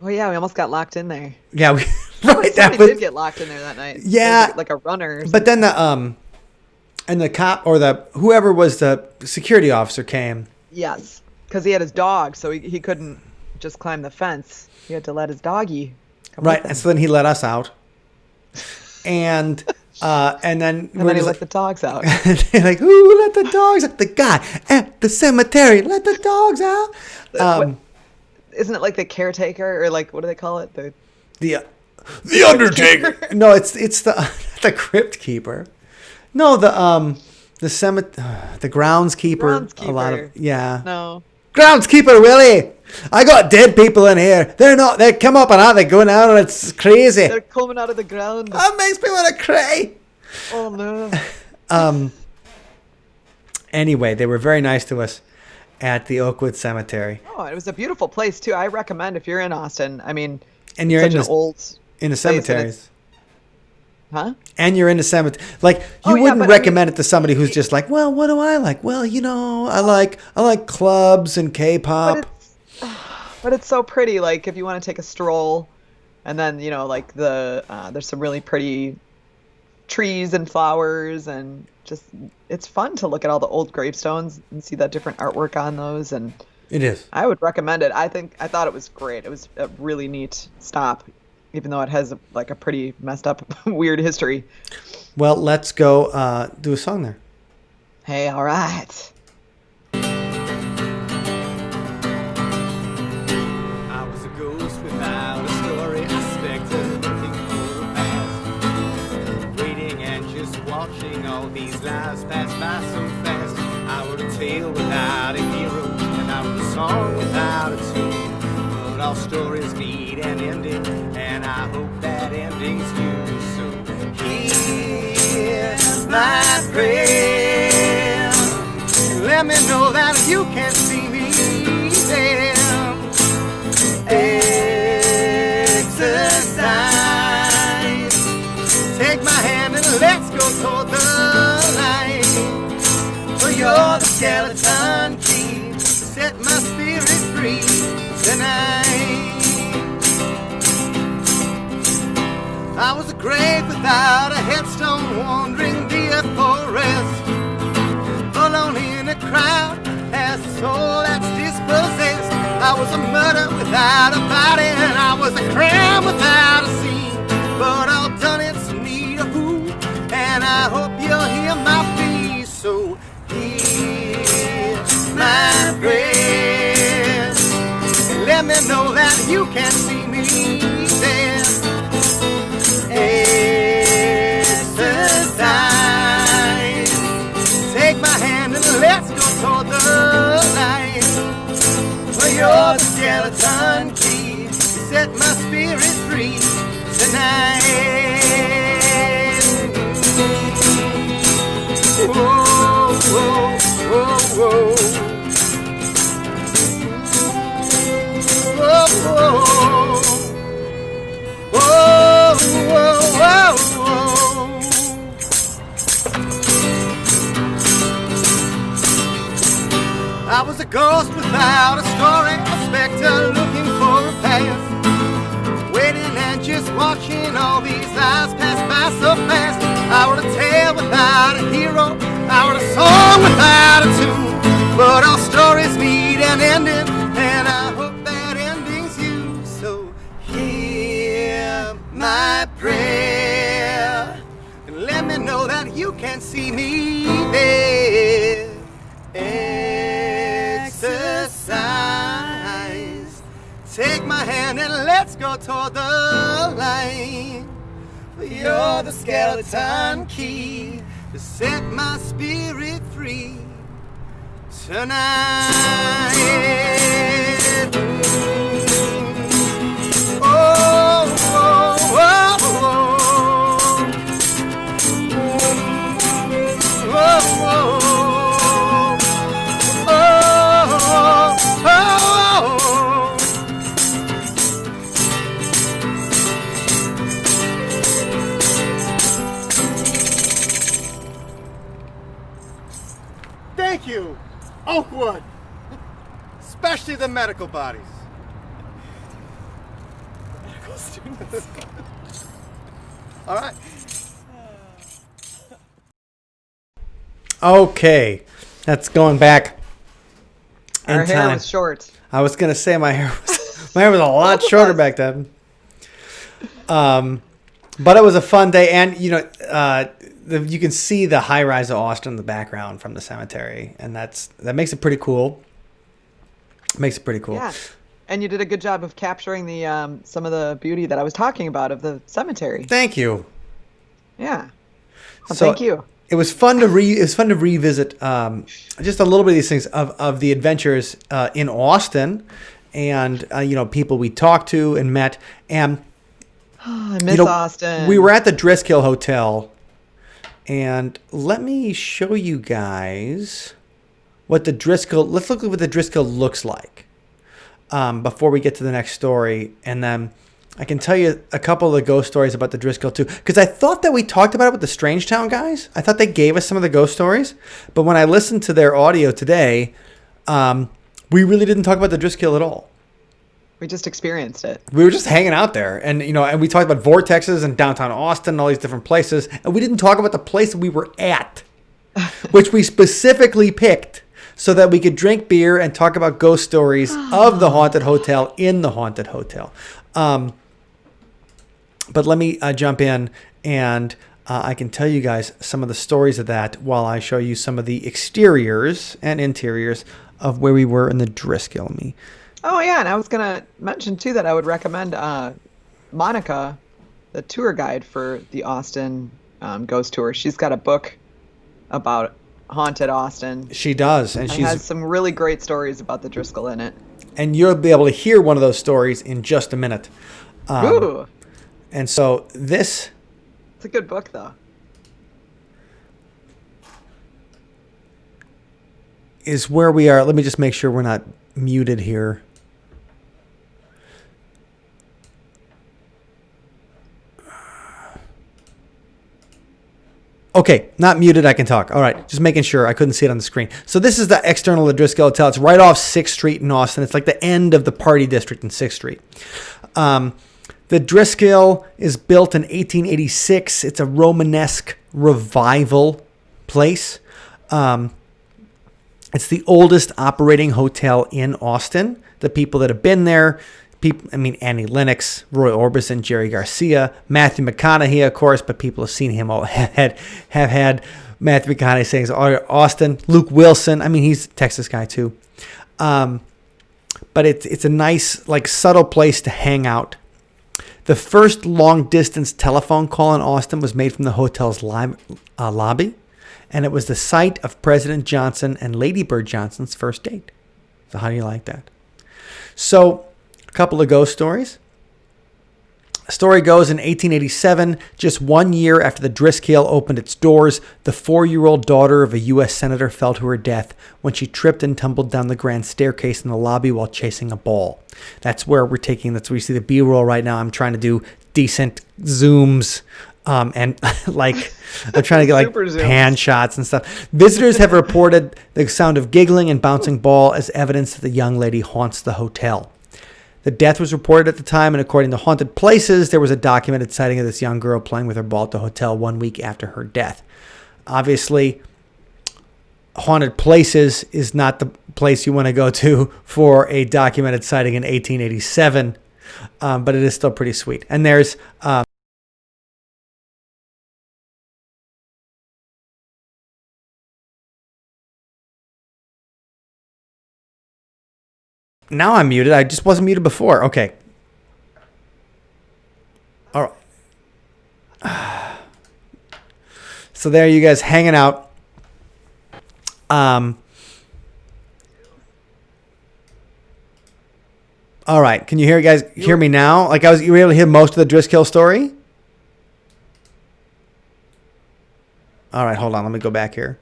Oh yeah, we almost got locked in there. Yeah, Somebody did get locked in there that night. Yeah. There was, like a runner. But then the cop or whoever was the security officer came. Yes, because he had his dog, so he couldn't just climb the fence. He had to let his doggy come Right, with him. and so then he let us out. And then And then he let the dogs out. they're like, who let the dogs out? The guy at the cemetery let the dogs out. Isn't it like the caretaker, or like, what do they call it? The Undertaker. No, it's the crypt keeper. No, the groundskeeper. A lot of No. groundskeeper Willie. I got dead people in here. They come up and out. They're going out, and it's crazy. They're coming out of the ground. That makes me want to cry. Oh no. Anyway, they were very nice to us at the Oakwood Cemetery. Oh, it was a beautiful place too. I recommend if you're in Austin. I mean, And you're such in an old in the place, and cemeteries. huh? And you're in the cemetery. Like, you Oh, yeah, wouldn't but I recommend mean, it to somebody who's just like, well, what do I like? Well, I like clubs and K-pop. But it's so pretty. Like, if you want to take a stroll, and then like there's some really pretty trees and flowers, and just it's fun to look at all the old gravestones and see that different artwork on those. And It is. I would recommend it. I thought it was great. It was a really neat stop, even though it has like a pretty messed up, weird history. Well, let's go do a song there. Hey, all right. I was a ghost without a story, a specter looking for a past, waiting and just watching all these lives pass by so fast. I wrote a tale without a hero, and I wrote a song without a tune. But all stories need an ending, and I hope that ending's you. So here's my prayer. Let me know that you can see me there. Exercise. Take my hand and let's go toward the light. For you're the skeleton key to set my spirit free tonight. I was a grave without a headstone, wandering the earth for rest, alone in a crowd as a soul that's dispossessed. I was a murder without a body, and I was a crime without a scene. But all done, it's need a who, and I hope you'll hear my plea. So here's my prayer, and let me know that you can see me there. Exercise. Take my hand and let's go toward the light. For you're the skeleton key to set my spirit free tonight. Whoa, whoa, whoa, whoa. Whoa, whoa. Whoa, whoa, whoa, whoa. I was a ghost without a story, a specter looking for a path, waiting and just watching all these lives pass by so fast. I wrote a tale without a hero, I wrote a song without a tune, but all stories need an ending, and I hope that ending's you. So hear my prayer, and let me know that you can see me there. Exercise. Take my hand and let's go toward the light. For you're the skeleton key to set my spirit free tonight. Oh, oh, oh, oh. Oh, oh. Thank you, Oakwood, especially the medical bodies. Medical students. All right. Okay, that's going back in Our hair time. was short. I was gonna say my hair was a lot shorter back then. But it was a fun day, and you know, you can see the high rise of Austin in the background from the cemetery, and that makes it pretty cool. Makes it pretty cool. Yeah, and you did a good job of capturing the some of the beauty that I was talking about of the cemetery. Thank you. Yeah. Well, So- thank you. It was fun to revisit just a little bit of these things of the adventures in Austin, and you know, people we talked to and met, and I miss Austin. we were at the Driskill Hotel, and let me show you guys what the Driskill. Let's look at what the Driskill looks like before we get to the next story, and then I can tell you a couple of the ghost stories about the Driskill too, because I thought that we talked about it with the Strangetown guys. I thought they gave us some of the ghost stories, but when I listened to their audio today, we really didn't talk about the Driskill at all. We just experienced it. We were just hanging out there, and and we talked about vortexes and downtown Austin and all these different places, and we didn't talk about the place we were at, which we specifically picked so that we could drink beer and talk about ghost stories of the haunted hotel in the haunted hotel. But let me jump in, and I can tell you guys some of the stories of that while I show you some of the exteriors and interiors of where we were in the Driskill. Oh, yeah, and I was going to mention, too, that I would recommend Monica, the tour guide for the Austin Ghost Tour. She's got a book about haunted Austin. She does, and she has some really great stories about the Driskill in it. And you'll be able to hear one of those stories in just a minute. Ooh. And so this... It's a good book, though. Is where we are. Let me just make sure we're not muted here. Okay, not muted. I can talk. All right, just making sure. I couldn't see it on the screen. So this is the external of the Driskill Hotel. It's right off 6th Street in Austin. It's like the end of the party district in 6th Street. The Driskill is built in 1886. It's a Romanesque revival place. It's the oldest operating hotel in Austin. The people that have been there, Annie Lennox, Roy Orbison, Jerry Garcia, Matthew McConaughey, of course, but people have seen him all have had Matthew McConaughey saying Austin, Luke Wilson. He's a Texas guy too. But it's a nice, like, subtle place to hang out. The first long-distance telephone call in Austin was made from the hotel's lobby, and it was the site of President Johnson and Lady Bird Johnson's first date. So how do you like that? So, a couple of ghost stories. A story goes in 1887, just 1 year after the Driskill opened its doors, the 4-year-old daughter of a U.S. senator fell to her death when she tripped and tumbled down the grand staircase in the lobby while chasing a ball. That's where we're taking, that's where you see the B-roll right now. I'm trying to do decent zooms and like I'm trying to get like pan shots and stuff. Visitors have reported the sound of giggling and bouncing ball as evidence that the young lady haunts the hotel. The death was reported at the time, and according to Haunted Places, there was a documented sighting of this young girl playing with her ball at the hotel 1 week after her death. Obviously, Haunted Places is not the place you want to go to for a documented sighting in 1887, but it is still pretty sweet. And there's... Now I'm muted. I just wasn't muted before. Okay. All right. So there you guys hanging out. All right. Can you hear me now? Like you were able to hear most of the Driskill story? All right, hold on. Let me go back here.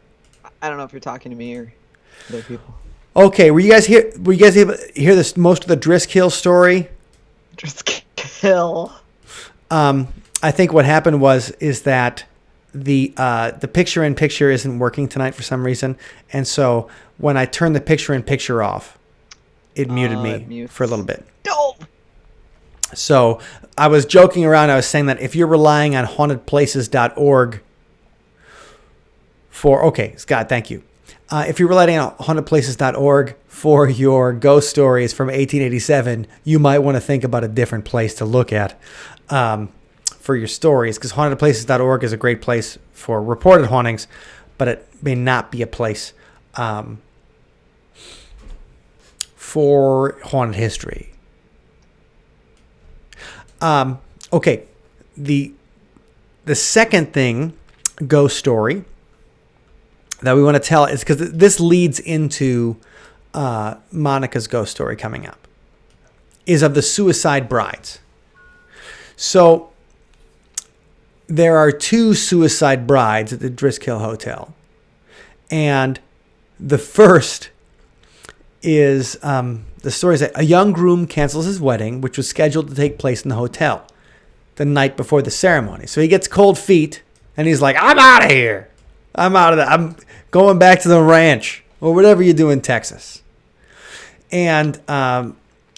I don't know if you're talking to me or other people. Okay, were you guys able to hear this most of the Driskill story? Driskill. I think what happened is that the picture-in-picture isn't working tonight for some reason, and so when I turned the picture-in-picture off, it muted me for a little bit. No. So I was joking around. I was saying that if you're relying on hauntedplaces.org Scott, thank you. If you're relying on hauntedplaces.org for your ghost stories from 1887, you might want to think about a different place to look at for your stories, because hauntedplaces.org is a great place for reported hauntings, but it may not be a place for haunted history. Okay, the second ghost story that we want to tell is because this leads into Monica's ghost story coming up, is of the suicide brides. So there are 2 suicide brides at the Driskill Hotel, and the first is the story is that a young groom cancels his wedding, which was scheduled to take place in the hotel the night before the ceremony. So he gets cold feet, and he's like, I'm out of here. I'm going back to the ranch or whatever you do in Texas. And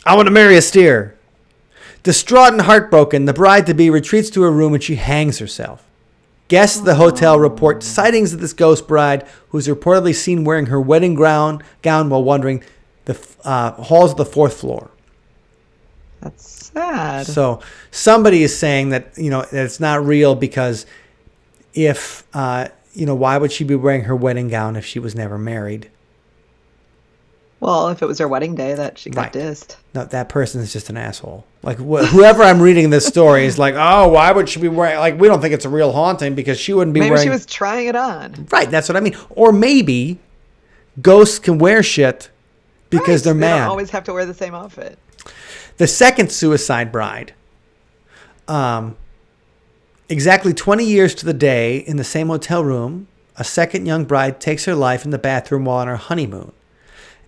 I want to marry a steer. Distraught and heartbroken, the bride-to-be retreats to her room and she hangs herself. Guests at the hotel report sightings of this ghost bride, who's reportedly seen wearing her wedding gown while wandering the halls of the 4th floor. That's sad. So somebody is saying that, that it's not real because if, why would she be wearing her wedding gown if she was never married? Well, if it was her wedding day that she got Right. dissed. No, that person is just an asshole. Like whoever I'm reading this story is like, oh, why would she be wearing? Like, we don't think it's a real haunting because she wouldn't be Maybe wearing. she was trying it on. Right, that's what I mean. Or maybe ghosts can wear shit because they're They mad. don't always have to wear the same outfit. The second suicide bride, exactly 20 years to the day in the same hotel room, a second young bride takes her life in the bathroom while on her honeymoon.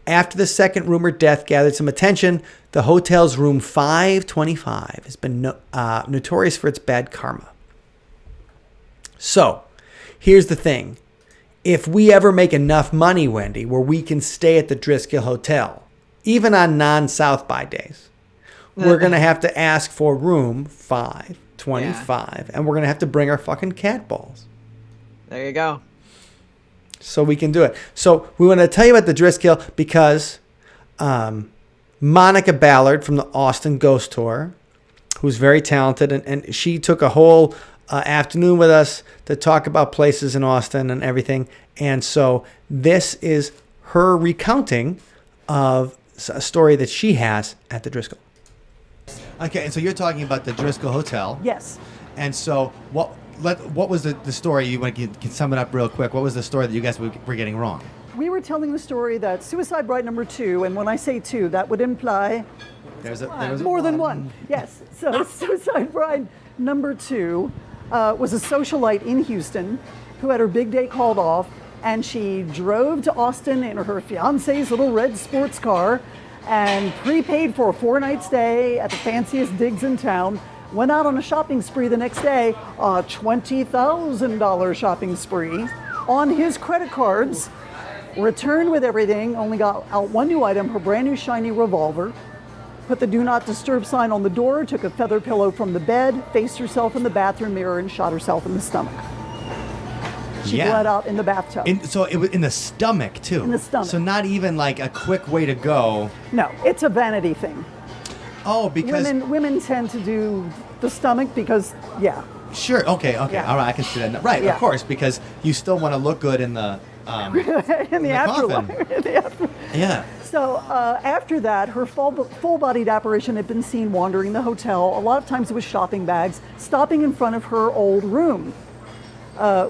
After the second rumored death gathered some attention, the hotel's room 525 has been notorious for its bad karma. So, here's the thing. If we ever make enough money, Wendy, where we can stay at the Driskill Hotel, even on non-South by days, we're going to have to ask for room 525, and we're going to have to bring our fucking cat balls. There you go. So we can do it. So we want to tell you about the Driskill because Monica Ballard from the Austin Ghost Tour, who's very talented, and she took a whole afternoon with us to talk about places in Austin and everything. And so this is her recounting of a story that she has at the Driskill. Okay, and so you're talking about the Driskill Hotel. Yes. And so what was the story? You can sum it up real quick. What was the story that you guys were getting wrong? We were telling the story that suicide bride number 2, and when I say 2, that would imply There's a more than one. Yes. So suicide bride number 2 was a socialite in Houston who had her big day called off, and she drove to Austin in her fiance's little red sports car and prepaid for a 4-night stay at the fanciest digs in town. Went out on a shopping spree the next day, a $20,000 shopping spree on his credit cards, returned with everything, only got out one new item, her brand new shiny revolver, put the do not disturb sign on the door, took a feather pillow from the bed, faced herself in the bathroom mirror and shot herself in the stomach. She bled out in the bathtub. So it was in the stomach too. In the stomach. So not even like a quick way to go. No, it's a vanity thing. Oh, because Women tend to do the stomach because, yeah. Sure. Okay. Yeah. All right. I can see that. Right. Yeah. Of course, because you still want to look good in the in the afterlife. coffin. In the afterlife. Yeah. So after that, her full-bodied apparition had been seen wandering the hotel. A lot of times it was shopping bags, stopping in front of her old room,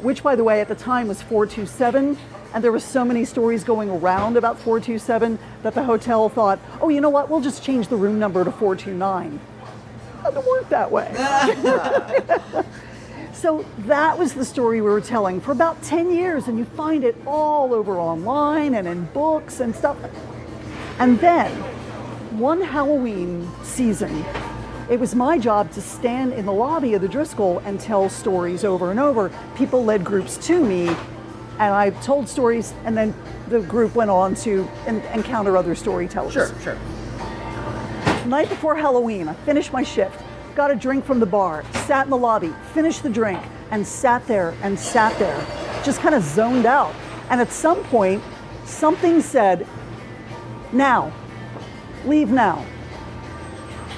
which, by the way, at the time was 427. And there were so many stories going around about 427 that the hotel thought, oh, you know what, we'll just change the room number to 429. It doesn't work that way. So that was the story we were telling for about 10 years, and you find it all over online and in books and stuff. And then, one Halloween season, it was my job to stand in the lobby of the Driskill and tell stories over and over. People led groups to me, and I told stories, and then the group went on to encounter other storytellers. Sure. Night before Halloween, I finished my shift, got a drink from the bar, sat in the lobby, finished the drink, and sat there, just kind of zoned out. And at some point, something said, now, leave now.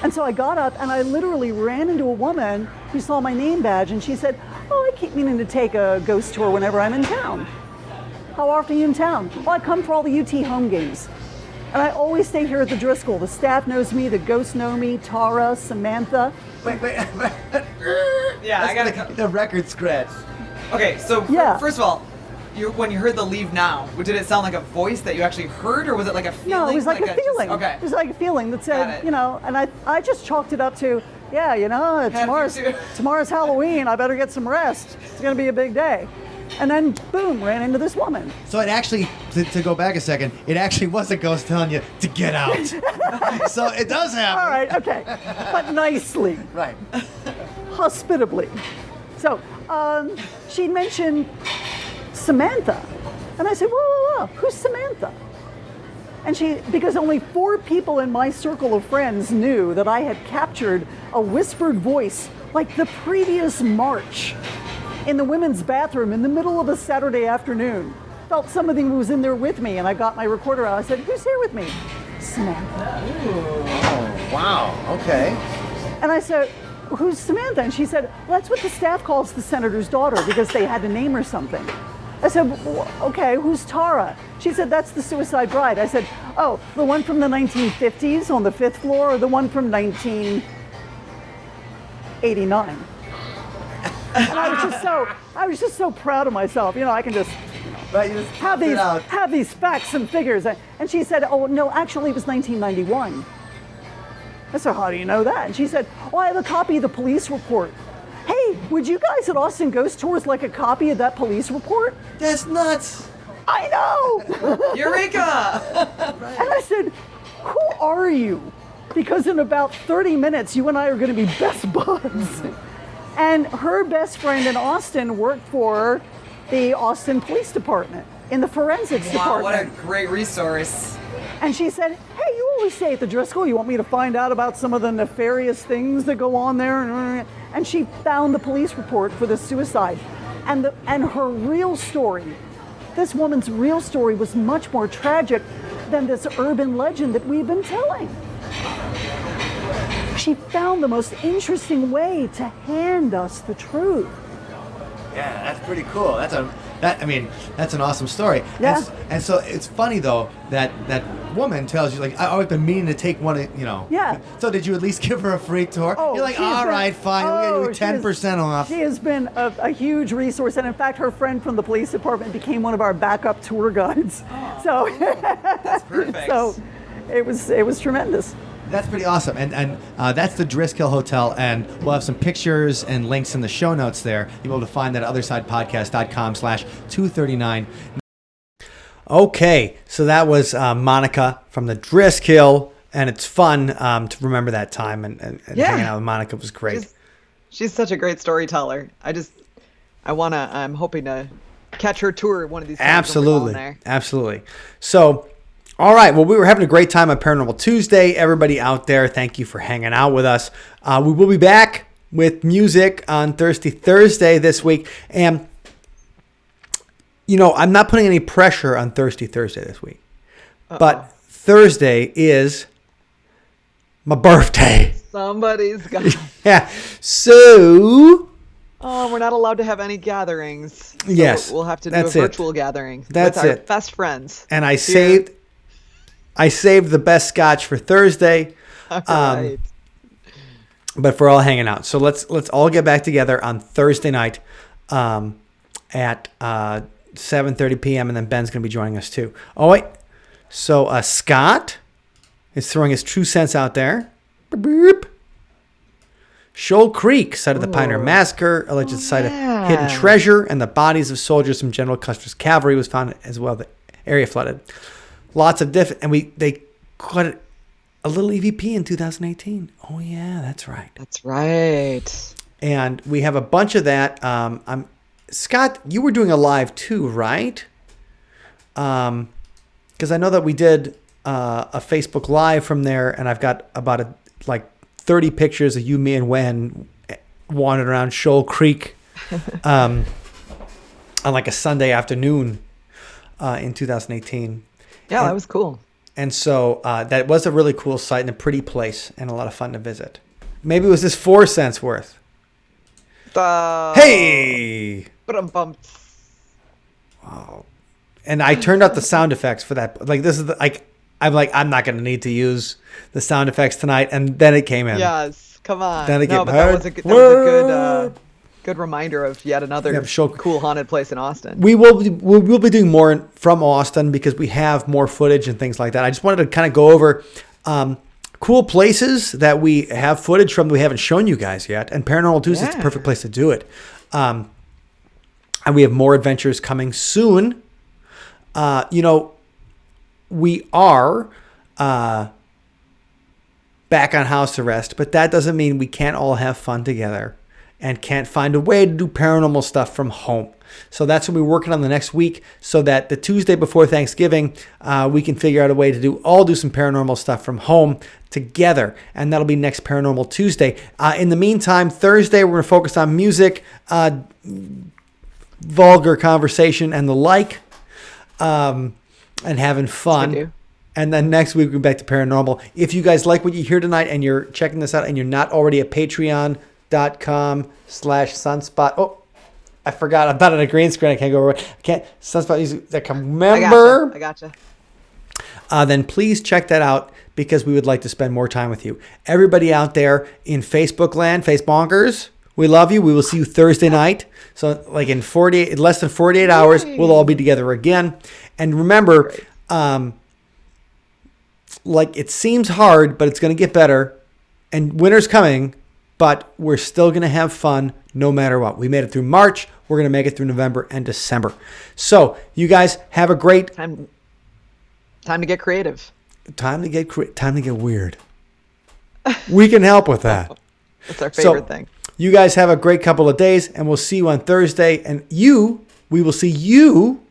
And so I got up and I literally ran into a woman who saw my name badge, and she said, oh, I keep meaning to take a ghost tour whenever I'm in town. How often are you in town? Well, I come for all the UT home games. And I always stay here at the Driskill. The staff knows me, the ghosts know me, Tara, Samantha. Wait. Yeah, I gotta. The record scratch. Okay, so Yeah. first of all, when you heard the leave now, did it sound like a voice that you actually heard, or was it like a feeling? No, it was like a feeling. Okay. It was like a feeling that Got said, it. you know, and I just chalked it up to, yeah, you know, Happy tomorrow's Halloween. I better get some rest. It's going to be a big day. And then, boom, ran into this woman. So it actually, to go back a second, it actually was a ghost telling you to get out. So it does happen. All right, okay. But nicely, Right. hospitably. So she mentioned Samantha. And I said, whoa, who's Samantha? Because only 4 people in my circle of friends knew that I had captured a whispered voice like the previous March in the women's bathroom in the middle of a Saturday afternoon. Felt somebody was in there with me, and I got my recorder out. I said, "Who's here with me?" Samantha. Oh, wow. Okay. And I said, "Who's Samantha?" And she said, "Well, that's what the staff calls the senator's daughter because they had to name her something." I said, "Okay, who's Tara?" She said, "That's the suicide bride." I said, "Oh, the one from the 1950s on the 5th floor or the one from 1989? And I was just so proud of myself. You know, I can just But you just have these facts and figures. And she said, "Oh, no, actually it was 1991. I said, "How do you know that?" And she said, "Oh, I have a copy of the police report." Hey, would you guys at Austin Ghost Tours like a copy of that police report? That's nuts. I know. Eureka! And I said, "Who are you?" Because in about 30 minutes, you and I are going to be best buds. And her best friend in Austin worked for the Austin Police Department in the forensics Wow, department. what a great resource. And she said, "Hey, you always stay at the Driskill. You want me to find out about some of the nefarious things that go on there?" And she found the police report for the suicide. And her real story, this woman's real story, was much more tragic than this urban legend that we've been telling. She found the most interesting way to hand us the truth. Yeah, that's pretty cool. That's an awesome story. Yeah. And so it's funny though that woman tells you, like, I've always been meaning to take one of, you know. Yeah. So did you at least give her a free tour? Oh, You're like, she has all been- right, fine, we'll get she you has- 10% off. She has been a huge resource, and in fact, her friend from the police department became one of our backup tour guides. So That's perfect. So it was tremendous. That's pretty awesome. And that's the Driskill Hotel, and we'll have some pictures and links in the show notes there. You'll be able to find that at othersidepodcast.com/239. Okay, so that was Monica from the Driskill, and it's fun to remember that time, and Yeah. hanging out with Monica was great. She's such a great storyteller. I'm hoping to catch her tour one of these times when we're down Absolutely. there. Absolutely. So, all right. Well, we were having a great time on Paranormal Tuesday. Everybody out there, thank you for hanging out with us. We will be back with music on Thirsty Thursday this week. And, you know, I'm not putting any pressure on Thirsty Thursday this week. But Thursday is my birthday. Somebody's got. Yeah. So, Oh, we're not allowed to have any gatherings. So Yes, we'll have to do that's a it. virtual gathering That's with our it. best friends. and I Here. saved the best scotch for Thursday. All right. But for all hanging out. So let's all get back together on Thursday night at 7:30 p.m. and then Ben's going to be joining us too. Oh wait, so Scott is throwing his 2 cents out there. Boop, boop. Shoal Creek, site of the Pioneer Massacre, alleged site of hidden treasure, and the bodies of soldiers from General Custer's cavalry was found as well. The area flooded. Lots of different, and they caught a little EVP in 2018. Oh yeah, that's right. That's right. And we have a bunch of that. Scott, you were doing a live too, right? Because I know that we did a Facebook Live from there, and I've got about 30 pictures of you, me, and Wen wandering around Shoal Creek on like a Sunday afternoon in 2018. Yeah, that was cool. And so that was a really cool site and a pretty place and a lot of fun to visit. Maybe it was just 4 cents worth. Hey! Ba-dum-bum. And I turned out the sound effects for that. Like, this is I'm not going to need to use the sound effects tonight. And then it came in. Yes, come on. Then it No, came but that was a good reminder of yet another cool haunted place in Austin. We will be doing more from Austin because we have more footage and things like that. I just wanted to kind of go over cool places that we have footage from that we haven't shown you guys yet. And Paranormal Tuesday is the perfect place to do it. And we have more adventures coming soon. We are back on house arrest, but that doesn't mean we can't all have fun together and can't find a way to do paranormal stuff from home. So that's what we're working on the next week, so that the Tuesday before Thanksgiving, we can figure out a way to do some paranormal stuff from home together. And that'll be next Paranormal Tuesday. In the meantime, Thursday, we're going to focus on music, vulgar conversation, and the like, and having fun. And then next week, we'll be back to paranormal. If you guys like what you hear tonight and you're checking this out and you're not already at patreon.com/sunspot. Oh, I forgot. I'm not on a green screen. I can't go over. I can't. Sunspot.com member. I gotcha. Then please check that out, because we would like to spend more time with you. Everybody out there in Facebook land, Facebonkers, we love you. We will see you Thursday night. So like in less than 48 hours, we'll all be together again. And remember, like, it seems hard, but it's going to get better. And winter's coming, but we're still going to have fun no matter what. We made it through March. We're going to make it through November and December. So you guys have a great time to get creative. Time to get weird. We can help with that. That's our favorite thing. You guys have a great couple of days, and we'll see you on Thursday. And we will see you